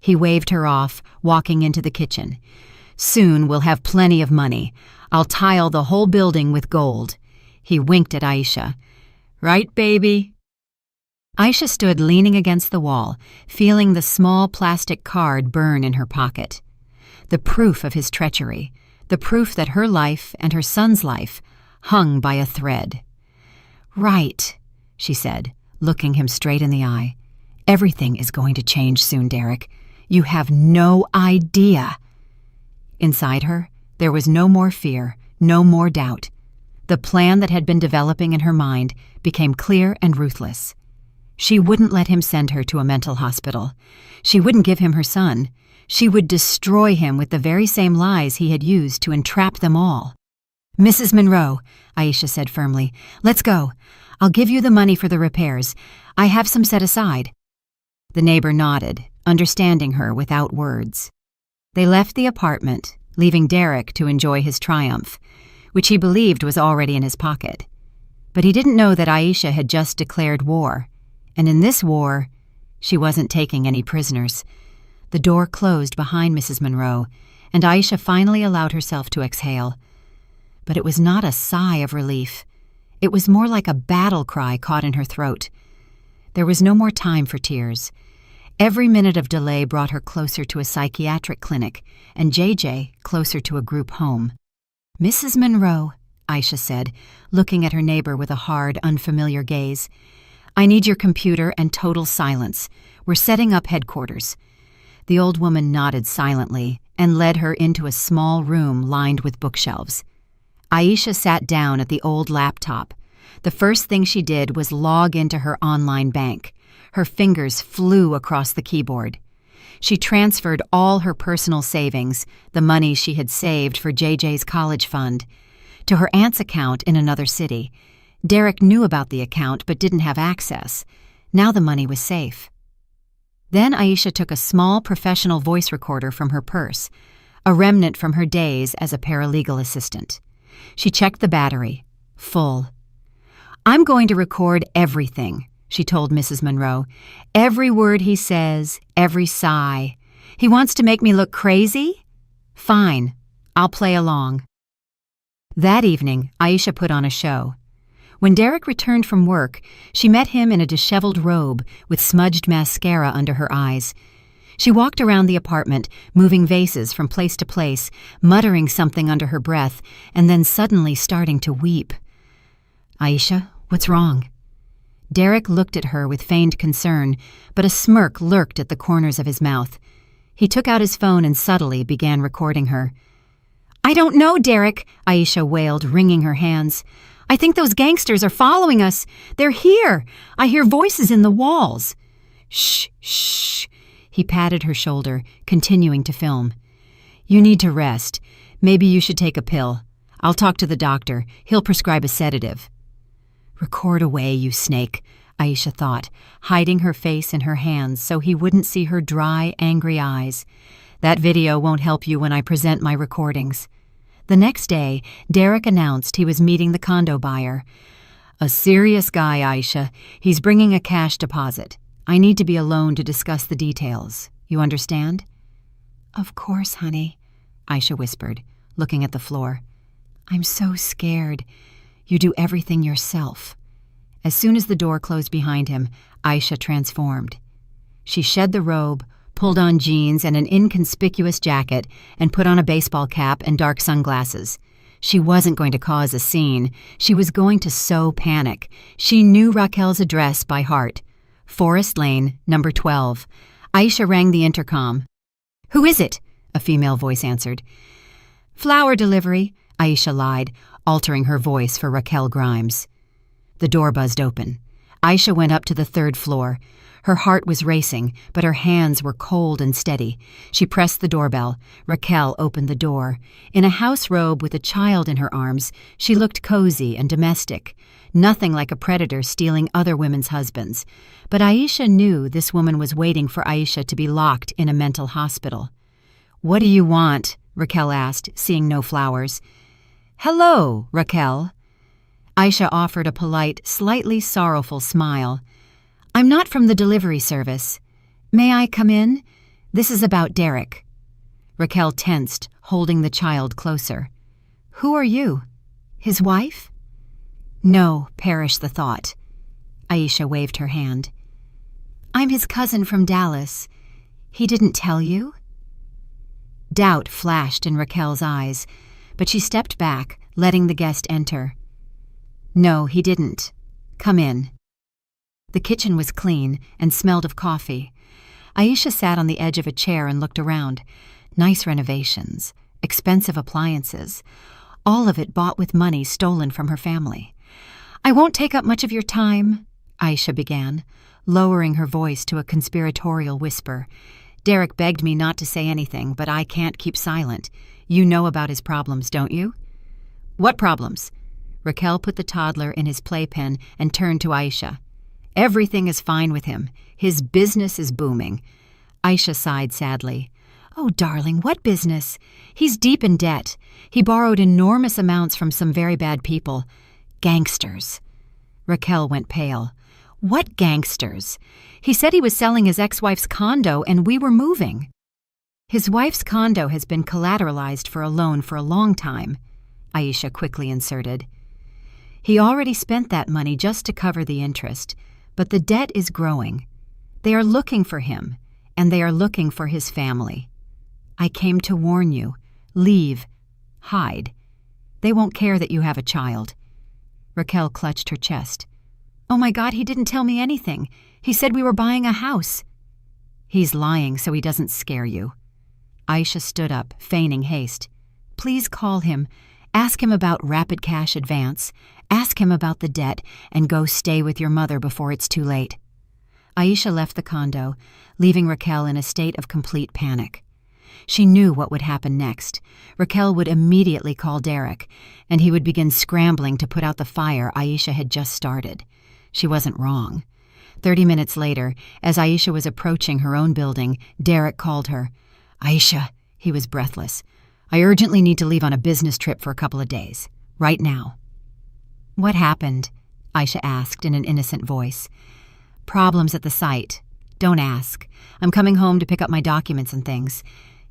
He waved her off, walking into the kitchen. "Soon we'll have plenty of money. I'll tile the whole building with gold." He winked at Aisha. "Right, baby?" Aisha stood leaning against the wall, feeling the small plastic card burn in her pocket. The proof of his treachery, the proof that her life and her son's life hung by a thread. "Right," she said, looking him straight in the eye. "Everything is going to change soon, Derek. You have no idea." Inside her, there was no more fear, no more doubt. The plan that had been developing in her mind became clear and ruthless. She wouldn't let him send her to a mental hospital. She wouldn't give him her son. She would destroy him with the very same lies he had used to entrap them all. "Mrs. Monroe," Aisha said firmly, "let's go. I'll give you the money for the repairs. I have some set aside." The neighbor nodded, understanding her without words. They left the apartment, leaving Derek to enjoy his triumph, which he believed was already in his pocket. But he didn't know that Aisha had just declared war, and in this war, she wasn't taking any prisoners. The door closed behind Mrs. Monroe, and Aisha finally allowed herself to exhale. But it was not a sigh of relief. It was more like a battle cry caught in her throat. There was no more time for tears. Every minute of delay brought her closer to a psychiatric clinic, and JJ closer to a group home. "Mrs. Monroe," Aisha said, looking at her neighbor with a hard, unfamiliar gaze, "I need your computer and total silence. We're setting up headquarters." The old woman nodded silently and led her into a small room lined with bookshelves. Aisha sat down at the old laptop, The first thing she did was log into her online bank. Her fingers flew across the keyboard. She transferred all her personal savings, the money she had saved for JJ's college fund, to her aunt's account in another city. Derek knew about the account but didn't have access. Now the money was safe. Then Aisha took a small professional voice recorder from her purse, a remnant from her days as a paralegal assistant. She checked the battery. Full. "I'm going to record everything," she told Mrs. Monroe. "Every word he says, every sigh. He wants to make me look crazy? Fine, I'll play along." That evening, Aisha put on a show. When Derek returned from work, she met him in a disheveled robe with smudged mascara under her eyes. She walked around the apartment, moving vases from place to place, muttering something under her breath, and then suddenly starting to weep. "Aisha, what's wrong?" Derek looked at her with feigned concern, but a smirk lurked at the corners of his mouth. He took out his phone and subtly began recording her. "I don't know, Derek," Aisha wailed, wringing her hands. "I think those gangsters are following us. They're here. I hear voices in the walls." "Shh, shh." He patted her shoulder, continuing to film. "You need to rest. Maybe you should take a pill. I'll talk to the doctor. He'll prescribe a sedative." "Record away, you snake," Aisha thought, hiding her face in her hands so he wouldn't see her dry, angry eyes. "That video won't help you when I present my recordings." The next day, Derek announced he was meeting the condo buyer. "A serious guy, Aisha. He's bringing a cash deposit. I need to be alone to discuss the details. You understand?" "Of course, honey," Aisha whispered, looking at the floor. "I'm so scared. You do everything yourself." As soon as the door closed behind him, Aisha transformed. She shed the robe, pulled on jeans and an inconspicuous jacket, and put on a baseball cap and dark sunglasses. She wasn't going to cause a scene. She was going to sow panic. She knew Raquel's address by heart. Forest Lane, number 12. Aisha rang the intercom. "Who is it?" a female voice answered. "Flower delivery," Aisha lied, altering her voice for Raquel Grimes. The door buzzed open. Aisha went up to the 3rd floor. Her heart was racing, but her hands were cold and steady. She pressed the doorbell. Raquel opened the door. In a house robe with a child in her arms, she looked cozy and domestic, nothing like a predator stealing other women's husbands. But Aisha knew this woman was waiting for Aisha to be locked in a mental hospital. "What do you want?" Raquel asked, seeing no flowers. "Hello, Raquel." Aisha offered a polite, slightly sorrowful smile. "I'm not from the delivery service. May I come in? This is about Derek." Raquel tensed, holding the child closer. "Who are you? His wife?" "No," perished the thought. Aisha waved her hand. "I'm his cousin from Dallas. He didn't tell you?" Doubt flashed in Raquel's eyes, but she stepped back, letting the guest enter. "No, he didn't. Come in." The kitchen was clean and smelled of coffee. Aisha sat on the edge of a chair and looked around. Nice renovations, expensive appliances, all of it bought with money stolen from her family. "I won't take up much of your time," Aisha began, lowering her voice to a conspiratorial whisper. "Derek begged me not to say anything, but I can't keep silent. You know about his problems, don't you?" "What problems?" Raquel put the toddler in his playpen and turned to Aisha. "Everything is fine with him. His business is booming." Aisha sighed sadly. "Oh, darling, what business? He's deep in debt. He borrowed enormous amounts from some very bad people. Gangsters." Raquel went pale. "What gangsters? He said he was selling his ex-wife's condo and we were moving." "His wife's condo has been collateralized for a loan for a long time," Aisha quickly inserted. "He already spent that money just to cover the interest, but the debt is growing. They are looking for him, and they are looking for his family. I came to warn you. Leave. Hide. They won't care that you have a child." Raquel clutched her chest. "Oh my God, he didn't tell me anything. He said we were buying a house." "He's lying so he doesn't scare you." Aisha stood up, feigning haste. "Please call him. Ask him about Rapid Cash Advance. Ask him about the debt, and go stay with your mother before it's too late." Aisha left the condo, leaving Raquel in a state of complete panic. She knew what would happen next. Raquel would immediately call Derek, and he would begin scrambling to put out the fire Aisha had just started. She wasn't wrong. 30 minutes later, as Aisha was approaching her own building, Derek called her. "Aisha," he was breathless, "I urgently need to leave on a business trip for a couple of days. Right now." "What happened?" Aisha asked in an innocent voice. "Problems at the site. Don't ask. I'm coming home to pick up my documents and things.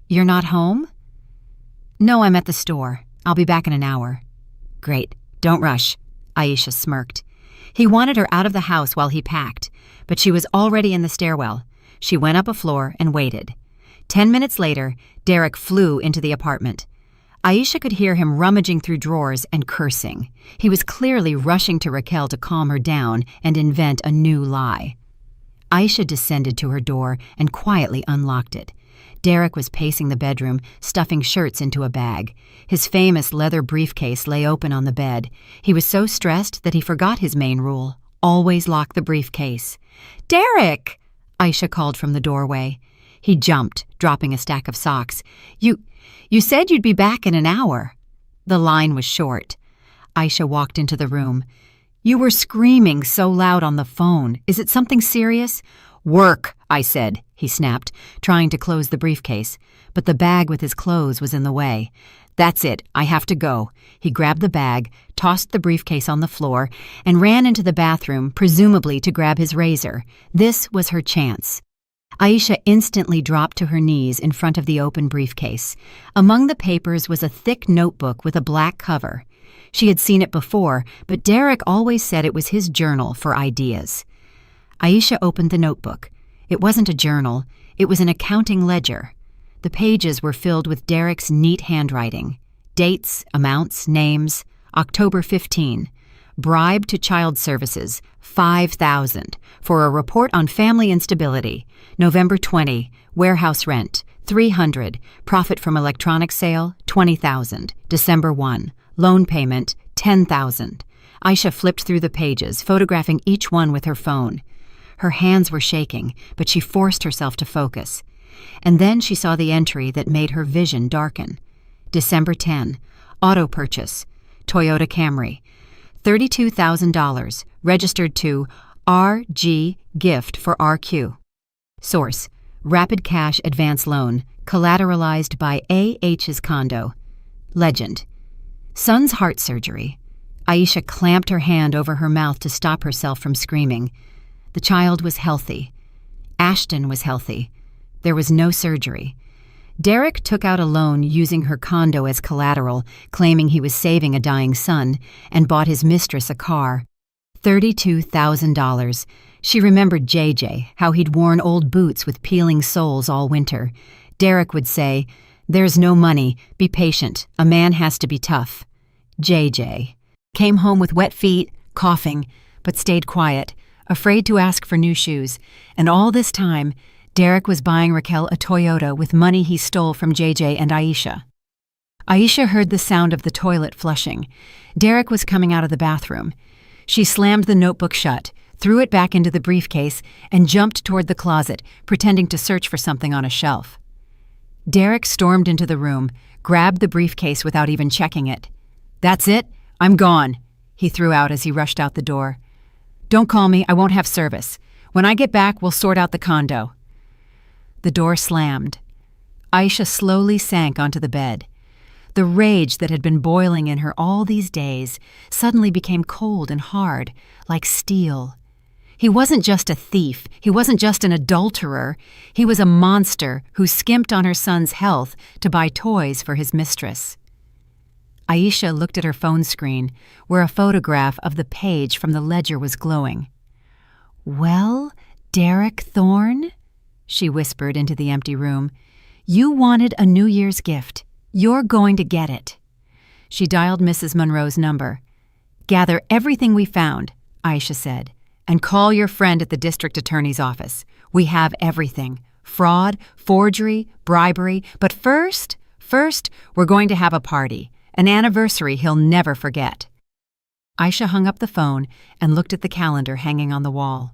You're not home?" "No, I'm at the store. I'll be back in an hour." "Great. Don't rush," Aisha smirked. He wanted her out of the house while he packed, but she was already in the stairwell. She went up a floor and waited. 10 minutes later, Derek flew into the apartment. Aisha could hear him rummaging through drawers and cursing. He was clearly rushing to Raquel to calm her down and invent a new lie. Aisha descended to her door and quietly unlocked it. Derek was pacing the bedroom, stuffing shirts into a bag. His famous leather briefcase lay open on the bed. He was so stressed that he forgot his main rule: always lock the briefcase. "Derek!" Aisha called from the doorway. He jumped, dropping a stack of socks. You said you'd be back in an hour." The line was short. Aisha walked into the room. "You were screaming so loud on the phone. Is it something serious?" "Work, I said," he snapped, trying to close the briefcase, but the bag with his clothes was in the way. "That's it, I have to go." He grabbed the bag, tossed the briefcase on the floor, and ran into the bathroom, presumably to grab his razor. This was her chance. Aisha instantly dropped to her knees in front of the open briefcase. Among the papers was a thick notebook with a black cover. She had seen it before, but Derek always said it was his journal for ideas. Aisha opened the notebook. It wasn't a journal, it was an accounting ledger. The pages were filled with Derek's neat handwriting. Dates, amounts, names. October 15. Bribe to child services, $5,000 for a report on family instability. November 20, warehouse rent, $300, profit from electronic sale, $20,000. December 1, loan payment, $10,000. Aisha flipped through the pages, photographing each one with her phone. Her hands were shaking, but she forced herself to focus. And then she saw the entry that made her vision darken. December 10, auto purchase, Toyota Camry, $32,000, registered to RG Gift for RQ. Source: Rapid Cash Advance Loan, collateralized by A.H.'s condo. Legend: son's heart surgery. Aisha clamped her hand over her mouth to stop herself from screaming. The child was healthy. Ashton was healthy. There was no surgery. Derek took out a loan using her condo as collateral, claiming he was saving a dying son, and bought his mistress a car. $32,000. She remembered JJ, how he'd worn old boots with peeling soles all winter. Derek would say, "There's no money. Be patient. A man has to be tough." JJ came home with wet feet, coughing, but stayed quiet, afraid to ask for new shoes. And all this time, Derek was buying Raquel a Toyota with money he stole from JJ and Aisha. Aisha heard the sound of the toilet flushing. Derek was coming out of the bathroom. She slammed the notebook shut, threw it back into the briefcase, and jumped toward the closet, pretending to search for something on a shelf. Derek stormed into the room, grabbed the briefcase without even checking it. "That's it? I'm gone," he threw out as he rushed out the door. "Don't call me, I won't have service. When I get back, we'll sort out the condo." The door slammed. Aisha slowly sank onto the bed. The rage that had been boiling in her all these days suddenly became cold and hard, like steel. He wasn't just a thief. He wasn't just an adulterer. He was a monster who skimped on her son's health to buy toys for his mistress. Aisha looked at her phone screen, where a photograph of the page from the ledger was glowing. "Well, Derek Thorne," she whispered into the empty room, "you wanted a New Year's gift. You're going to get it." She dialed Mrs. Monroe's number. "Gather everything we found," Aisha said, "and call your friend at the district attorney's office. We have everything. Fraud, forgery, bribery. But first, we're going to have a party. An anniversary he'll never forget. Aisha hung up the phone and looked at the calendar hanging on the wall.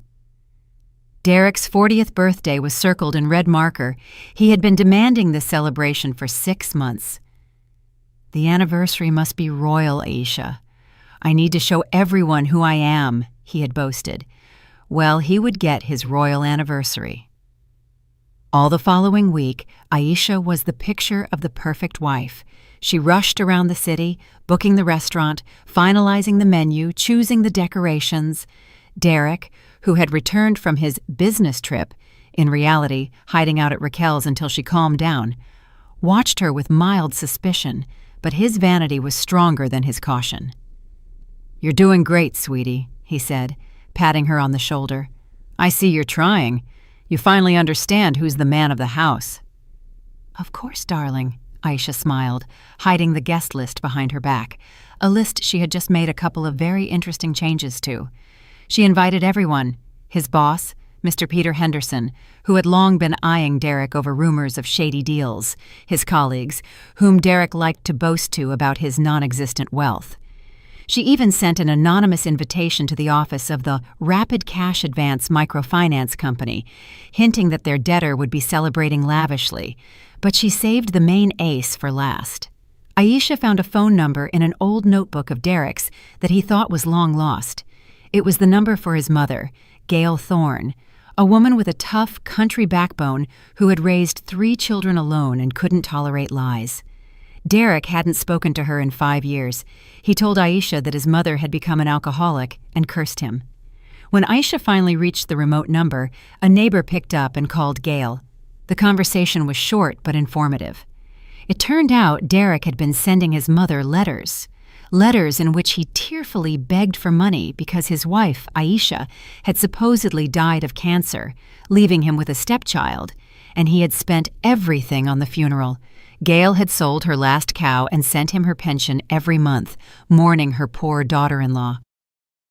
Derek's 40th birthday was circled in red marker. He had been demanding this celebration for 6 months. The anniversary must be royal, Aisha. I need to show everyone who I am, he had boasted. Well, he would get his royal anniversary. All the following week, Aisha was the picture of the perfect wife. She rushed around the city, booking the restaurant, finalizing the menu, choosing the decorations. Derek, who had returned from his business trip, in reality hiding out at Raquel's until she calmed down, watched her with mild suspicion, but his vanity was stronger than his caution. "You're doing great, sweetie," he said, patting her on the shoulder. "I see you're trying. You finally understand who's the man of the house." "Of course, darling," Aisha smiled, hiding the guest list behind her back, a list she had just made a couple of very interesting changes to. She invited everyone, his boss, Mr. Peter Henderson, who had long been eyeing Derek over rumors of shady deals, his colleagues, whom Derek liked to boast to about his non-existent wealth. She even sent an anonymous invitation to the office of the Rapid Cash Advance Microfinance Company, hinting that their debtor would be celebrating lavishly, but she saved the main ace for last. Aisha found a phone number in an old notebook of Derek's that he thought was long lost. It was the number for his mother, Gail Thorne, a woman with a tough country backbone who had raised 3 children alone and couldn't tolerate lies. Derek hadn't spoken to her in 5 years. He told Aisha that his mother had become an alcoholic and cursed him. When Aisha finally reached the remote number, a neighbor picked up and called Gail. The conversation was short but informative. It turned out Derek had been sending his mother letters in which he tearfully begged for money because his wife, Aisha, had supposedly died of cancer, leaving him with a stepchild, and he had spent everything on the funeral. Gail had sold her last cow and sent him her pension every month, mourning her poor daughter-in-law.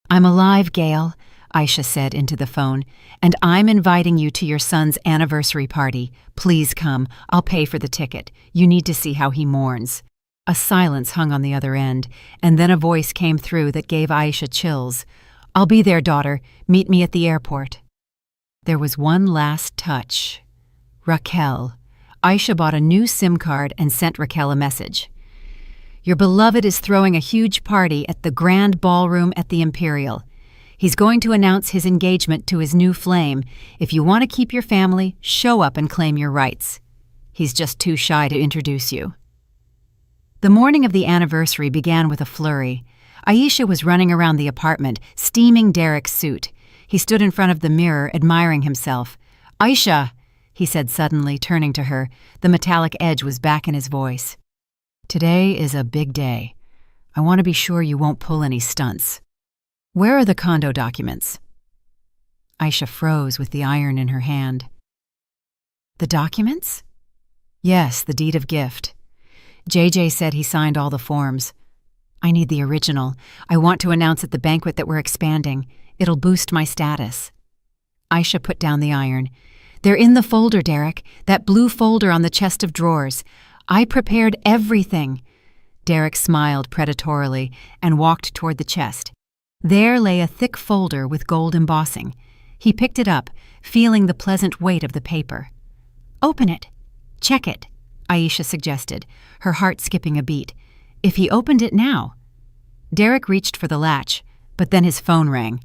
"I'm alive, Gail," Aisha said into the phone, "and I'm inviting you to your son's anniversary party. Please come. I'll pay for the ticket. You need to see how he mourns." A silence hung on the other end, and then a voice came through that gave Aisha chills. "I'll be there, daughter. Meet me at the airport." There was one last touch. Raquel. Aisha bought a new SIM card and sent Raquel a message. "Your beloved is throwing a huge party at the Grand Ballroom at the Imperial. He's going to announce his engagement to his new flame. If you want to keep your family, show up and claim your rights. He's just too shy to introduce you." The morning of the anniversary began with a flurry. Aisha was running around the apartment, steaming Derek's suit. He stood in front of the mirror, admiring himself. "Aisha," he said suddenly, turning to her. The metallic edge was back in his voice. "Today is a big day. I want to be sure you won't pull any stunts. Where are the condo documents?" Aisha froze with the iron in her hand. "The documents?" "Yes, the deed of gift. JJ said he signed all the forms. I need the original. I want to announce at the banquet that we're expanding. It'll boost my status." Aisha put down the iron. "They're in the folder, Derek, that blue folder on the chest of drawers. I prepared everything." Derek smiled predatorily and walked toward the chest. There lay a thick folder with gold embossing. He picked it up, feeling the pleasant weight of the paper. "Open it. Check it," Aisha suggested, her heart skipping a beat. If he opened it now? Derek reached for the latch, but then his phone rang.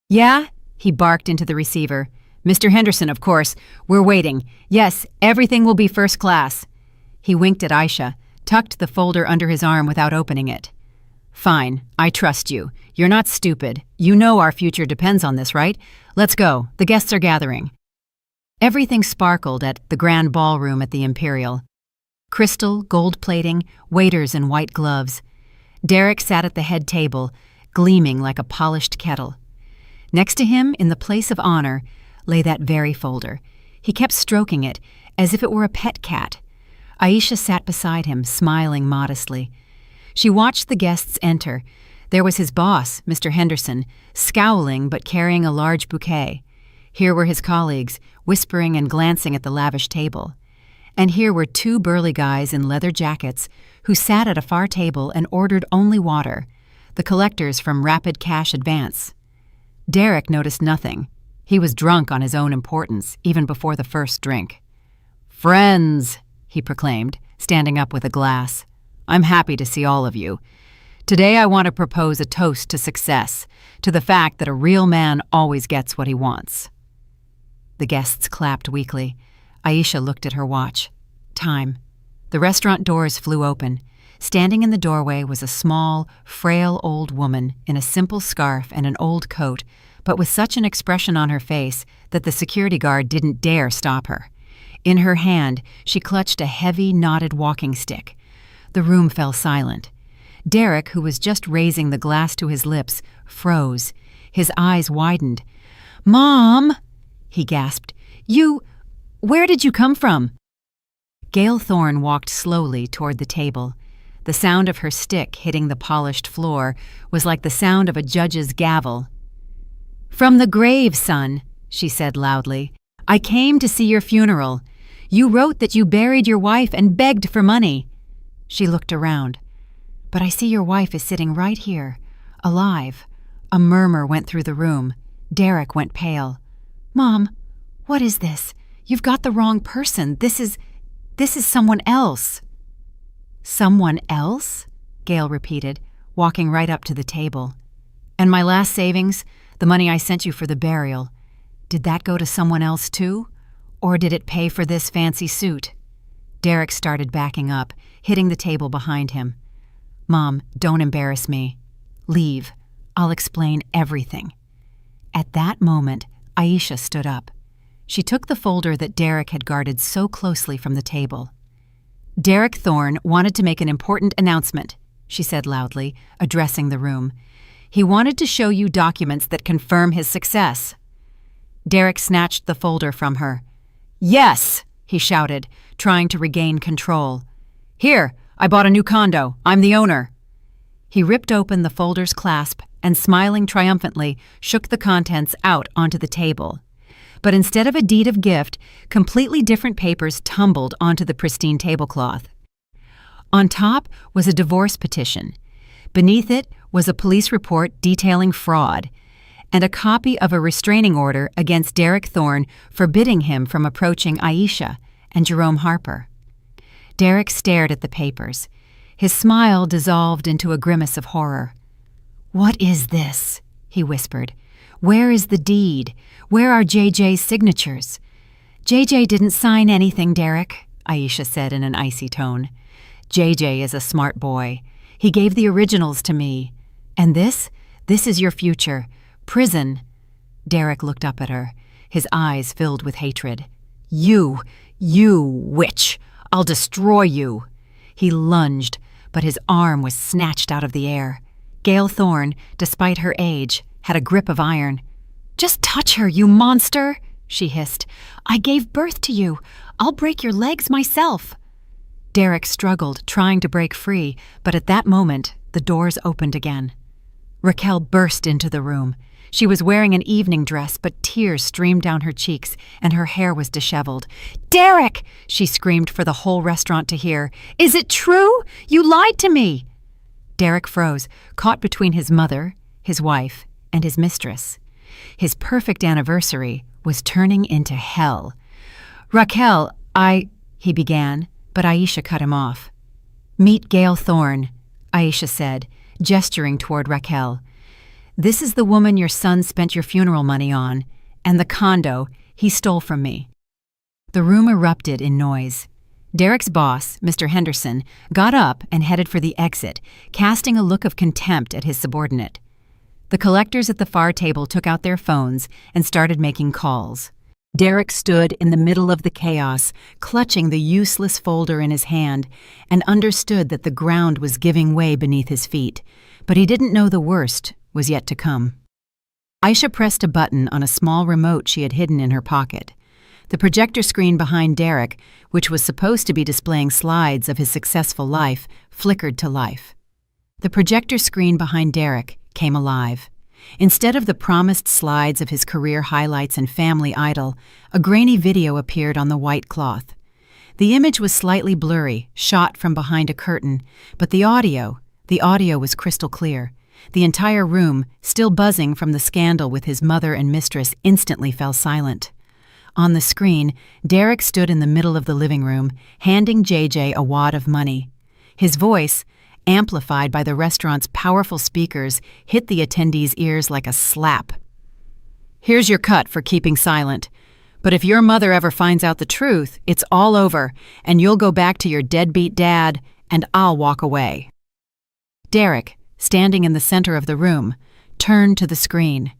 "Yeah?" he barked into the receiver. "Mr. Henderson, of course. We're waiting. Yes, everything will be first class." He winked at Aisha, tucked the folder under his arm without opening it. "Fine, I trust you. You're not stupid. You know our future depends on this, right? Let's go. The guests are gathering." Everything sparkled at the Grand Ballroom at the Imperial. Crystal, gold plating, waiters in white gloves. Derek sat at the head table, gleaming like a polished kettle. Next to him, in the place of honor, lay that very folder. He kept stroking it, as if it were a pet cat. Aisha sat beside him, smiling modestly. She watched the guests enter. There was his boss, Mr. Henderson, scowling but carrying a large bouquet. Here were his colleagues, whispering and glancing at the lavish table. And here were two burly guys in leather jackets who sat at a far table and ordered only water, the collectors from Rapid Cash Advance. Derek noticed nothing. He was drunk on his own importance, even before the first drink. "Friends," he proclaimed, standing up with a glass. "I'm happy to see all of you. Today I want to propose a toast to success, to the fact that a real man always gets what he wants." The guests clapped weakly. Aisha looked at her watch. Time. The restaurant doors flew open. Standing in the doorway was a small, frail old woman in a simple scarf and an old coat, but with such an expression on her face that the security guard didn't dare stop her. In her hand, she clutched a heavy, knotted walking stick. The room fell silent. Derek, who was just raising the glass to his lips, froze. His eyes widened. "Mom!" he gasped. Where did you come from?" Gail Thorne walked slowly toward the table. The sound of her stick hitting the polished floor was like the sound of a judge's gavel. "From the grave, son," she said loudly. "I came to see your funeral. You wrote that you buried your wife and begged for money." She looked around. "But I see your wife is sitting right here, alive." A murmur went through the room. Derek went pale. "Mom, what is this? You've got the wrong person. This is someone else." "Someone else?" Gail repeated, walking right up to the table. "And my last savings, the money I sent you for the burial, did that go to someone else too? Or did it pay for this fancy suit?" Derek started backing up, hitting the table behind him. "Mom, don't embarrass me. Leave. I'll explain everything." At that moment, Aisha stood up. She took the folder that Derek had guarded so closely from the table. "Derek Thorne wanted to make an important announcement," she said loudly, addressing the room. "He wanted to show you documents that confirm his success." Derek snatched the folder from her. "Yes!" he shouted, trying to regain control. "Here, I bought a new condo. I'm the owner." He ripped open the folder's clasp and, smiling triumphantly, shook the contents out onto the table. But instead of a deed of gift, completely different papers tumbled onto the pristine tablecloth. On top was a divorce petition. Beneath it was a police report detailing fraud, and a copy of a restraining order against Derek Thorne forbidding him from approaching Aisha and Jerome Harper. Derek stared at the papers. His smile dissolved into a grimace of horror. "What is this?" he whispered. "Where is the deed? Where are JJ's signatures?" "JJ didn't sign anything, Derek," Aisha said in an icy tone. "JJ is a smart boy. He gave the originals to me. And this is your future. Prison." Derek looked up at her, his eyes filled with hatred. You witch! I'll destroy you!" He lunged, but his arm was snatched out of the air. Gail Thorne, despite her age, had a grip of iron. "Just touch her, you monster!" she hissed. "I gave birth to you. I'll break your legs myself." Derek struggled, trying to break free, but at that moment, the doors opened again. Raquel burst into the room. She was wearing an evening dress, but tears streamed down her cheeks, and her hair was disheveled. "Derek!" she screamed for the whole restaurant to hear. "Is it true? You lied to me!" Derek froze, caught between his mother, his wife, and his mistress. His perfect anniversary was turning into hell. "Raquel, he began, but Aisha cut him off. "Meet Gail Thorne," Aisha said, gesturing toward Raquel. "This is the woman your son spent your funeral money on, and the condo he stole from me." The room erupted in noise. Derek's boss, Mr. Henderson, got up and headed for the exit, casting a look of contempt at his subordinate. The collectors at the far table took out their phones and started making calls. Derek stood in the middle of the chaos, clutching the useless folder in his hand, and understood that the ground was giving way beneath his feet, but he didn't know the worst was yet to come. Aisha pressed a button on a small remote she had hidden in her pocket. The projector screen behind Derek, which was supposed to be displaying slides of his successful life, flickered to life. The projector screen behind Derek came alive. Instead of the promised slides of his career highlights and family idol, a grainy video appeared on the white cloth. The image was slightly blurry, shot from behind a curtain, but the audio was crystal clear. The entire room, still buzzing from the scandal with his mother and mistress, instantly fell silent. On the screen, Derek stood in the middle of the living room, handing JJ a wad of money. His voice, amplified by the restaurant's powerful speakers, hit the attendees' ears like a slap. "Here's your cut for keeping silent. But if your mother ever finds out the truth, it's all over, and you'll go back to your deadbeat dad, and I'll walk away." Derek, standing in the center of the room, turned to the screen.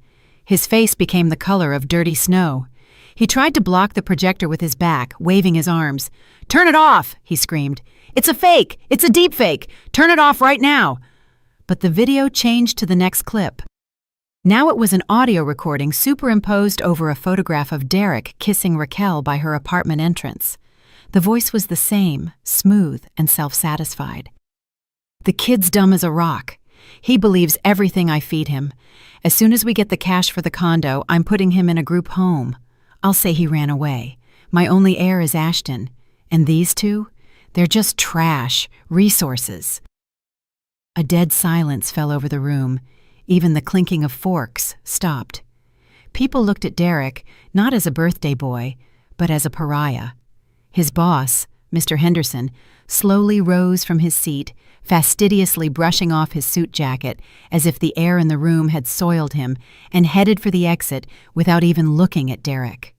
His face became the color of dirty snow. He tried to block the projector with his back, waving his arms. "Turn it off!" he screamed. "It's a fake! It's a deep fake! Turn it off right now!" But the video changed to the next clip. Now it was an audio recording superimposed over a photograph of Derek kissing Raquel by her apartment entrance. The voice was the same, smooth and self-satisfied. "The kid's dumb as a rock. He believes everything I feed him. As soon as we get the cash for the condo, I'm putting him in a group home. I'll say he ran away. My only heir is Ashton. And these two? They're just trash, resources." A dead silence fell over the room. Even the clinking of forks stopped. People looked at Derek not as a birthday boy, but as a pariah. His boss, Mr. Henderson, slowly rose from his seat, fastidiously brushing off his suit jacket as if the air in the room had soiled him, and headed for the exit without even looking at Derek.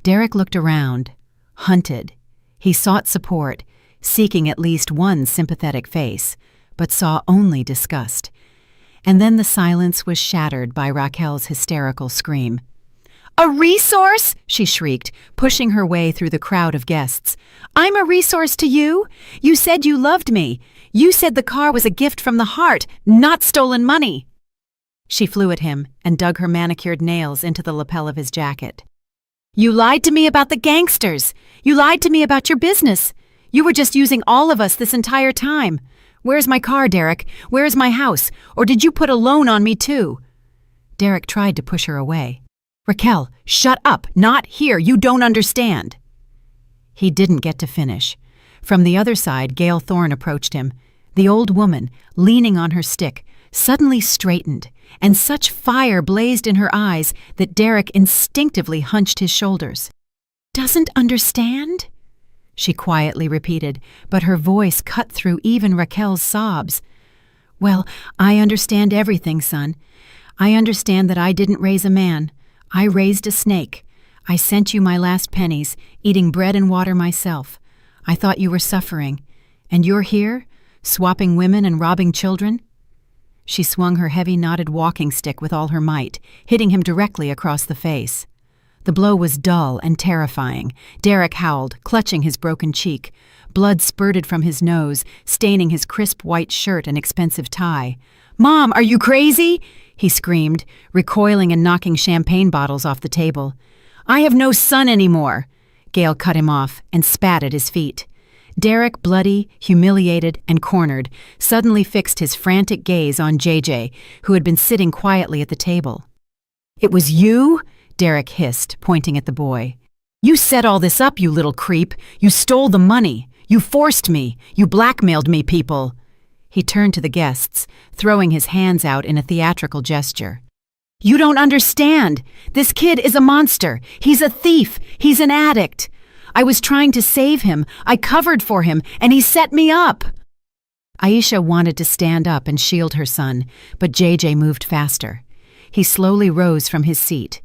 Derek looked around, hunted. He sought support, seeking at least one sympathetic face, but saw only disgust. And then the silence was shattered by Raquel's hysterical scream. "A resource?" she shrieked, pushing her way through the crowd of guests. "I'm a resource to you? You said you loved me. You said the car was a gift from the heart, not stolen money." She flew at him and dug her manicured nails into the lapel of his jacket. "You lied to me about the gangsters. You lied to me about your business. You were just using all of us this entire time. Where's my car, Derek? Where's my house? Or did you put a loan on me too?" Derek tried to push her away. "Raquel, shut up! Not here! You don't understand!" He didn't get to finish. From the other side, Gail Thorne approached him. The old woman, leaning on her stick, suddenly straightened, and such fire blazed in her eyes that Derek instinctively hunched his shoulders. "Doesn't understand?" she quietly repeated, but her voice cut through even Raquel's sobs. "Well, I understand everything, son. I understand that I didn't raise a man. I raised a snake. I sent you my last pennies, eating bread and water myself. I thought you were suffering. And you're here, swapping women and robbing children?" She swung her heavy knotted walking stick with all her might, hitting him directly across the face. The blow was dull and terrifying. Derek howled, clutching his broken cheek. Blood spurted from his nose, staining his crisp white shirt and expensive tie. "Mom, are you crazy?" he screamed, recoiling and knocking champagne bottles off the table. "I have no son anymore." Gail cut him off and spat at his feet. Derek, bloody, humiliated, and cornered, suddenly fixed his frantic gaze on JJ, who had been sitting quietly at the table. "It was you?" Derek hissed, pointing at the boy. "You set all this up, you little creep. You stole the money. You forced me. You blackmailed me, people." He turned to the guests, throwing his hands out in a theatrical gesture. "You don't understand. This kid is a monster. He's a thief. He's an addict. I was trying to save him. I covered for him, and he set me up." Aisha wanted to stand up and shield her son, but JJ moved faster. He slowly rose from his seat.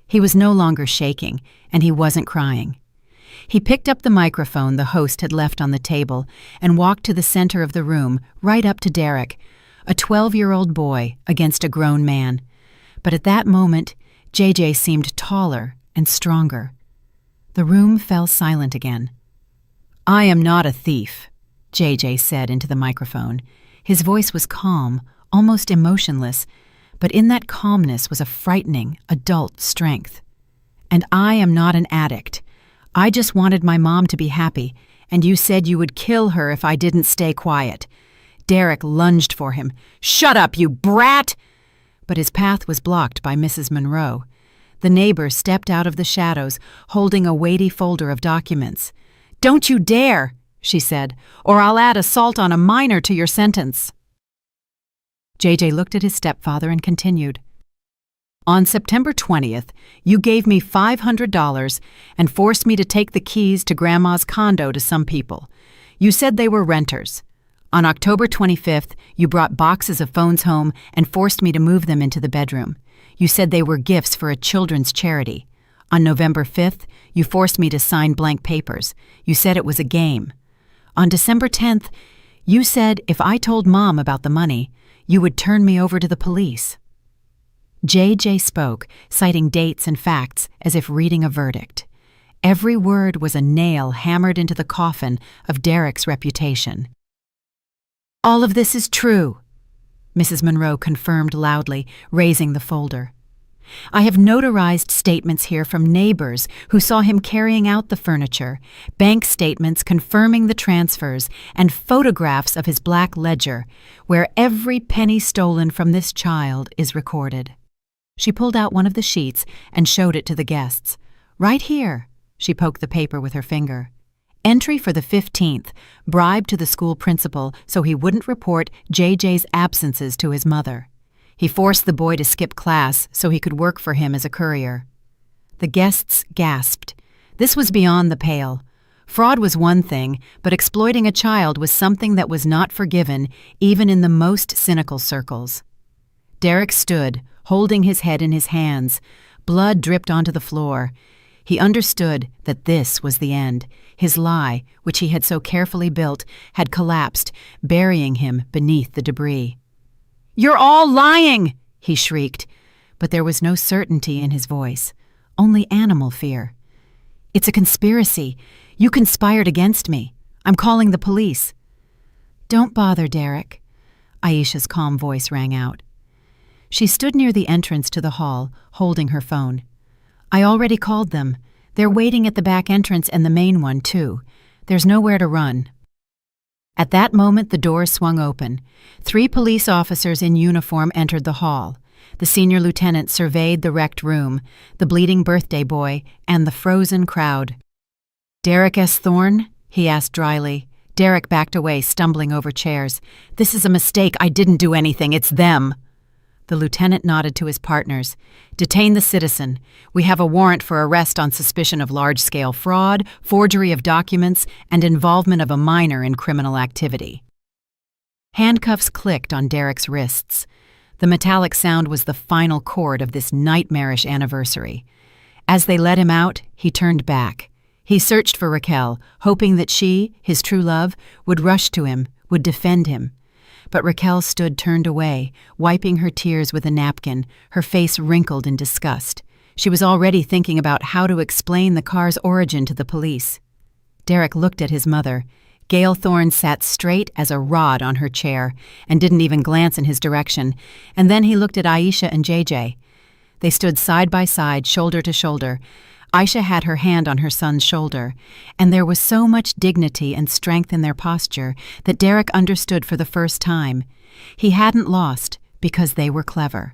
He was no longer shaking, and he wasn't crying. He picked up the microphone the host had left on the table and walked to the center of the room, right up to Derek, a 12-year-old boy against a grown man. But at that moment, JJ seemed taller and stronger. The room fell silent again. "I am not a thief," JJ said into the microphone. His voice was calm, almost emotionless, but in that calmness was a frightening, adult strength. "And I am not an addict. I just wanted my mom to be happy, and you said you would kill her if I didn't stay quiet." Derek lunged for him. "Shut up, you brat!" But his path was blocked by Mrs. Monroe. The neighbor stepped out of the shadows, holding a weighty folder of documents. "Don't you dare," she said, "or I'll add assault on a minor to your sentence." JJ looked at his stepfather and continued. "On September 20th, you gave me $500 and forced me to take the keys to Grandma's condo to some people. You said they were renters. On October 25th, you brought boxes of phones home and forced me to move them into the bedroom. You said they were gifts for a children's charity. On November 5th, you forced me to sign blank papers. You said it was a game. On December 10th, you said if I told Mom about the money, you would turn me over to the police." JJ spoke, citing dates and facts as if reading a verdict. Every word was a nail hammered into the coffin of Derek's reputation. "All of this is true," Mrs. Monroe confirmed loudly, raising the folder. "I have notarized statements here from neighbors who saw him carrying out the furniture, bank statements confirming the transfers, and photographs of his black ledger, where every penny stolen from this child is recorded." She pulled out one of the sheets and showed it to the guests. "Right here," she poked the paper with her finger. "Entry for the 15th, bribe to the school principal so he wouldn't report JJ's absences to his mother. He forced the boy to skip class so he could work for him as a courier." The guests gasped. This was beyond the pale. Fraud was one thing, but exploiting a child was something that was not forgiven, even in the most cynical circles. Derek stood, holding his head in his hands. Blood dripped onto the floor. He understood that this was the end. His lie, which he had so carefully built, had collapsed, burying him beneath the debris. "You're all lying!" he shrieked, but there was no certainty in his voice, only animal fear. "It's a conspiracy. You conspired against me. I'm calling the police." "Don't bother, Derek," Aisha's calm voice rang out. She stood near the entrance to the hall, holding her phone. "I already called them. They're waiting at the back entrance and the main one, too. There's nowhere to run." At that moment, the doors swung open. 3 police officers in uniform entered the hall. The senior lieutenant surveyed the wrecked room, the bleeding birthday boy, and the frozen crowd. "Derek S. Thorne?" he asked dryly. Derek backed away, stumbling over chairs. "This is a mistake. I didn't do anything. It's them." The lieutenant nodded to his partners. "Detain the citizen. We have a warrant for arrest on suspicion of large-scale fraud, forgery of documents, and involvement of a minor in criminal activity." Handcuffs clicked on Derek's wrists. The metallic sound was the final chord of this nightmarish anniversary. As they let him out, he turned back. He searched for Raquel, hoping that she, his true love, would rush to him, would defend him. But Raquel stood turned away, wiping her tears with a napkin, her face wrinkled in disgust. She was already thinking about how to explain the car's origin to the police. Derek looked at his mother. Gail Thorne sat straight as a rod on her chair and didn't even glance in his direction, and then he looked at Aisha and JJ. They stood side by side, shoulder to shoulder. Aisha had her hand on her son's shoulder, and there was so much dignity and strength in their posture that Derek understood for the first time. He hadn't lost because they were clever.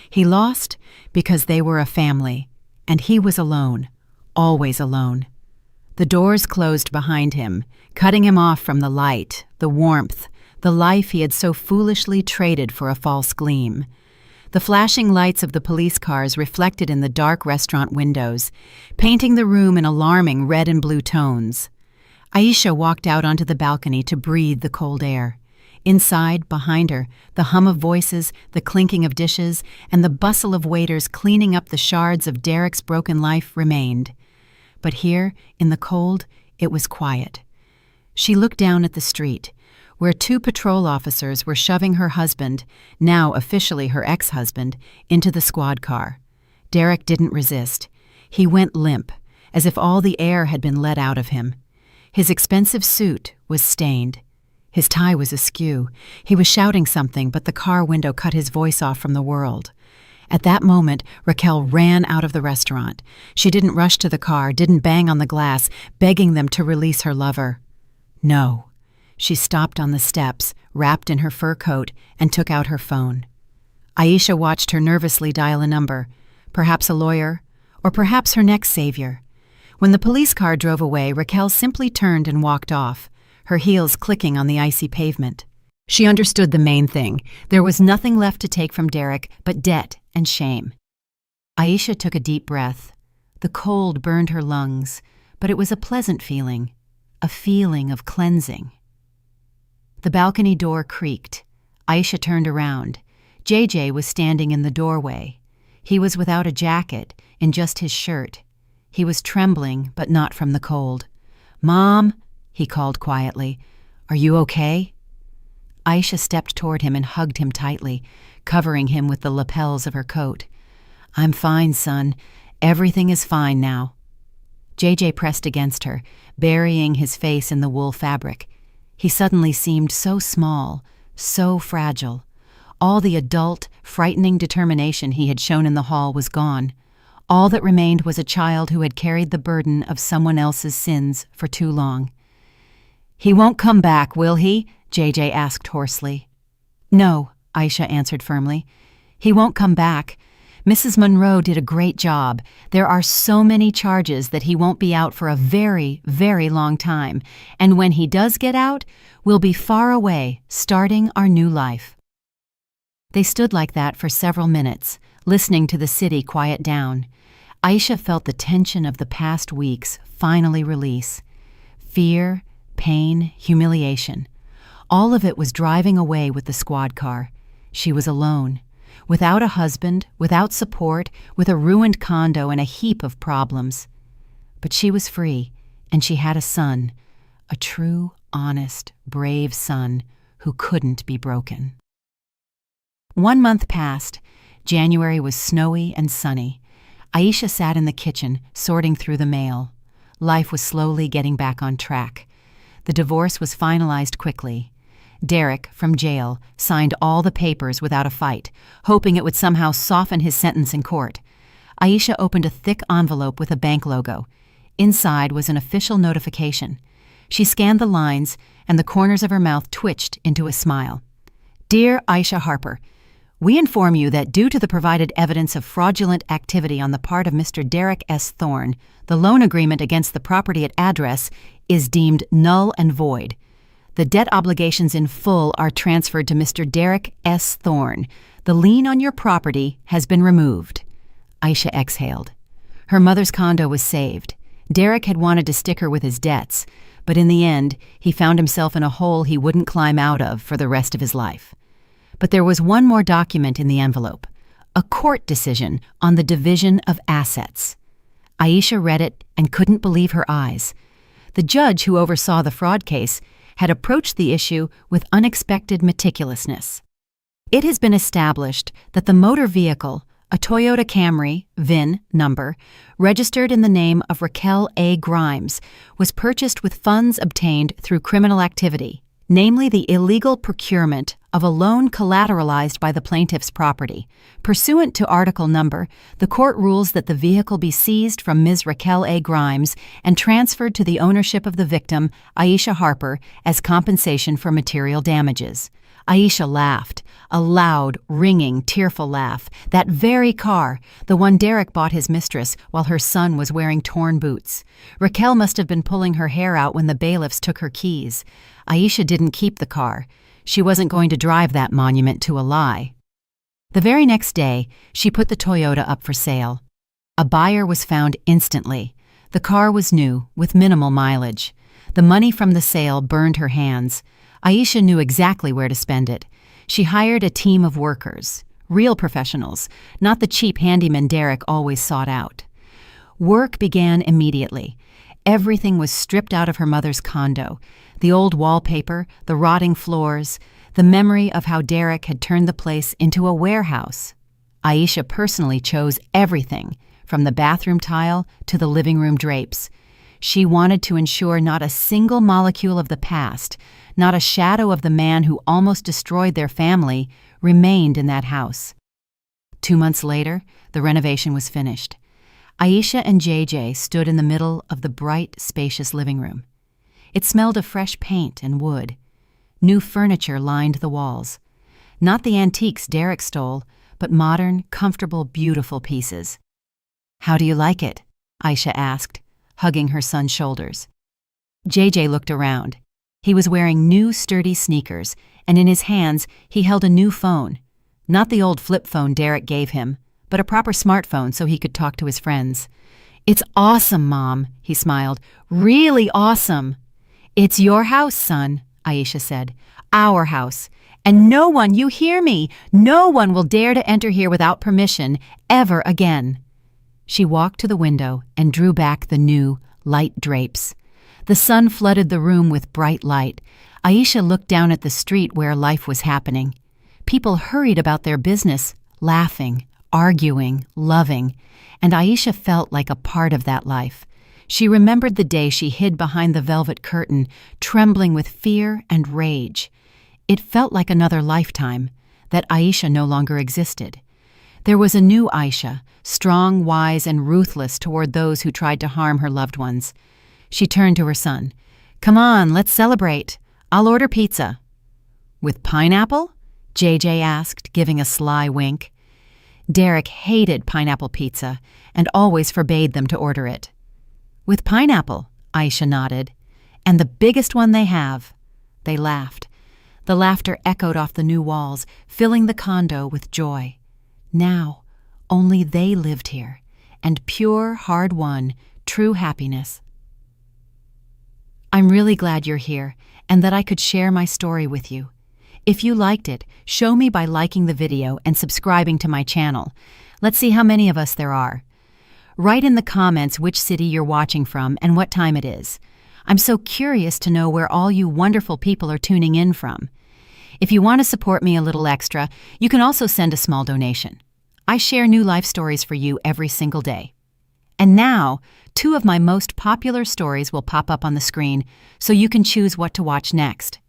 He lost because they were a family, and he was alone, always alone. The doors closed behind him, cutting him off from the light, the warmth, the life he had so foolishly traded for a false gleam. The flashing lights of the police cars reflected in the dark restaurant windows, painting the room in alarming red and blue tones. Aisha walked out onto the balcony to breathe the cold air. Inside, behind her, the hum of voices, the clinking of dishes, and the bustle of waiters cleaning up the shards of Derek's broken life remained. But here, in the cold, it was quiet. She looked down at the street, where 2 patrol officers were shoving her husband, now officially her ex-husband, into the squad car. Derek didn't resist. He went limp, as if all the air had been let out of him. His expensive suit was stained. His tie was askew. He was shouting something, but the car window cut his voice off from the world. At that moment, Raquel ran out of the restaurant. She didn't rush to the car, didn't bang on the glass, begging them to release her lover. No. She stopped on the steps, wrapped in her fur coat, and took out her phone. Aisha watched her nervously dial a number, perhaps a lawyer, or perhaps her next savior. When the police car drove away, Raquel simply turned and walked off, her heels clicking on the icy pavement. She understood the main thing. There was nothing left to take from Derek but debt and shame. Aisha took a deep breath. The cold burned her lungs, but it was a pleasant feeling, a feeling of cleansing. The balcony door creaked. Aisha turned around. JJ was standing in the doorway. He was without a jacket, in just his shirt. He was trembling, but not from the cold. "Mom," he called quietly, "are you okay?" Aisha stepped toward him and hugged him tightly, covering him with the lapels of her coat. "I'm fine, son. Everything is fine now." JJ pressed against her, burying his face in the wool fabric. He suddenly seemed so small, so fragile. All the adult, frightening determination he had shown in the hall was gone. All that remained was a child who had carried the burden of someone else's sins for too long. "He won't come back, will he?" JJ asked hoarsely. "No," Aisha answered firmly. "He won't come back. Mrs. Monroe did a great job. There are so many charges that he won't be out for a very, very long time. And when he does get out, we'll be far away, starting our new life." They stood like that for several minutes, listening to the city quiet down. Aisha felt the tension of the past weeks finally release. Fear, pain, humiliation. All of it was driving away with the squad car. She was alone. Without a husband, without support, with a ruined condo and a heap of problems. But she was free, and she had a son, a true, honest, brave son who couldn't be broken. 1 month passed. January was snowy and sunny. Aisha sat in the kitchen, sorting through the mail. Life was slowly getting back on track. The divorce was finalized quickly. Derek, from jail, signed all the papers without a fight, hoping it would somehow soften his sentence in court. Aisha opened a thick envelope with a bank logo. Inside was an official notification. She scanned the lines, and the corners of her mouth twitched into a smile. "Dear Aisha Harper, we inform you that due to the provided evidence of fraudulent activity on the part of Mr. Derek S. Thorne, the loan agreement against the property at address is deemed null and void. The debt obligations in full are transferred to Mr. Derek S. Thorne. The lien on your property has been removed." Aisha exhaled. Her mother's condo was saved. Derek had wanted to stick her with his debts, but in the end, he found himself in a hole he wouldn't climb out of for the rest of his life. But there was one more document in the envelope, a court decision on the division of assets. Aisha read it and couldn't believe her eyes. The judge who oversaw the fraud case had approached the issue with unexpected meticulousness. It has been established that the motor vehicle, a Toyota Camry, VIN number, registered in the name of Raquel A. Grimes, was purchased with funds obtained through criminal activity, namely the illegal procurement of a loan collateralized by the plaintiff's property. Pursuant to Article Number, the court rules that the vehicle be seized from Ms. Raquel A. Grimes and transferred to the ownership of the victim, Aisha Harper, as compensation for material damages. Aisha laughed, a loud, ringing, tearful laugh. That very car, the one Derek bought his mistress while her son was wearing torn boots. Raquel must have been pulling her hair out when the bailiffs took her keys. Aisha didn't keep the car. She wasn't going to drive that monument to a lie. The very next day, she put the Toyota up for sale. A buyer was found instantly. The car was new, with minimal mileage. The money from the sale burned her hands. Aisha knew exactly where to spend it. She hired a team of workers, real professionals, not the cheap handyman Derek always sought out. Work began immediately. Everything was stripped out of her mother's condo. The old wallpaper, the rotting floors, the memory of how Derek had turned the place into a warehouse. Aisha personally chose everything, from the bathroom tile to the living room drapes. She wanted to ensure not a single molecule of the past, not a shadow of the man who almost destroyed their family, remained in that house. 2 months later, the renovation was finished. Aisha and JJ stood in the middle of the bright, spacious living room. It smelled of fresh paint and wood. New furniture lined the walls. Not the antiques Derek stole, but modern, comfortable, beautiful pieces. "How do you like it?" Aisha asked, hugging her son's shoulders. JJ looked around. He was wearing new sturdy sneakers, and in his hands he held a new phone. Not the old flip phone Derek gave him, but a proper smartphone so he could talk to his friends. "It's awesome, Mom," he smiled. "Really awesome." "It's your house, son," Aisha said. "Our house. And no one, you hear me, no one will dare to enter here without permission, ever again." She walked to the window and drew back the new, light drapes. The sun flooded the room with bright light. Aisha looked down at the street where life was happening. People hurried about their business, laughing, arguing, loving, and Aisha felt like a part of that life. She remembered the day she hid behind the velvet curtain, trembling with fear and rage. It felt like another lifetime, that Aisha no longer existed. There was a new Aisha, strong, wise, and ruthless toward those who tried to harm her loved ones. She turned to her son. "Come on, let's celebrate. I'll order pizza." "With pineapple?" JJ asked, giving a sly wink. Derek hated pineapple pizza and always forbade them to order it. "With pineapple," Aisha nodded. "And the biggest one they have." They laughed. The laughter echoed off the new walls, filling the condo with joy. Now, only they lived here, and pure, hard-won, true happiness. I'm really glad you're here, and that I could share my story with you. If you liked it, show me by liking the video and subscribing to my channel. Let's see how many of us there are. Write in the comments which city you're watching from and what time it is. I'm so curious to know where all you wonderful people are tuning in from. If you want to support me a little extra, you can also send a small donation. I share new life stories for you every single day. And now, 2 of my most popular stories will pop up on the screen, so you can choose what to watch next.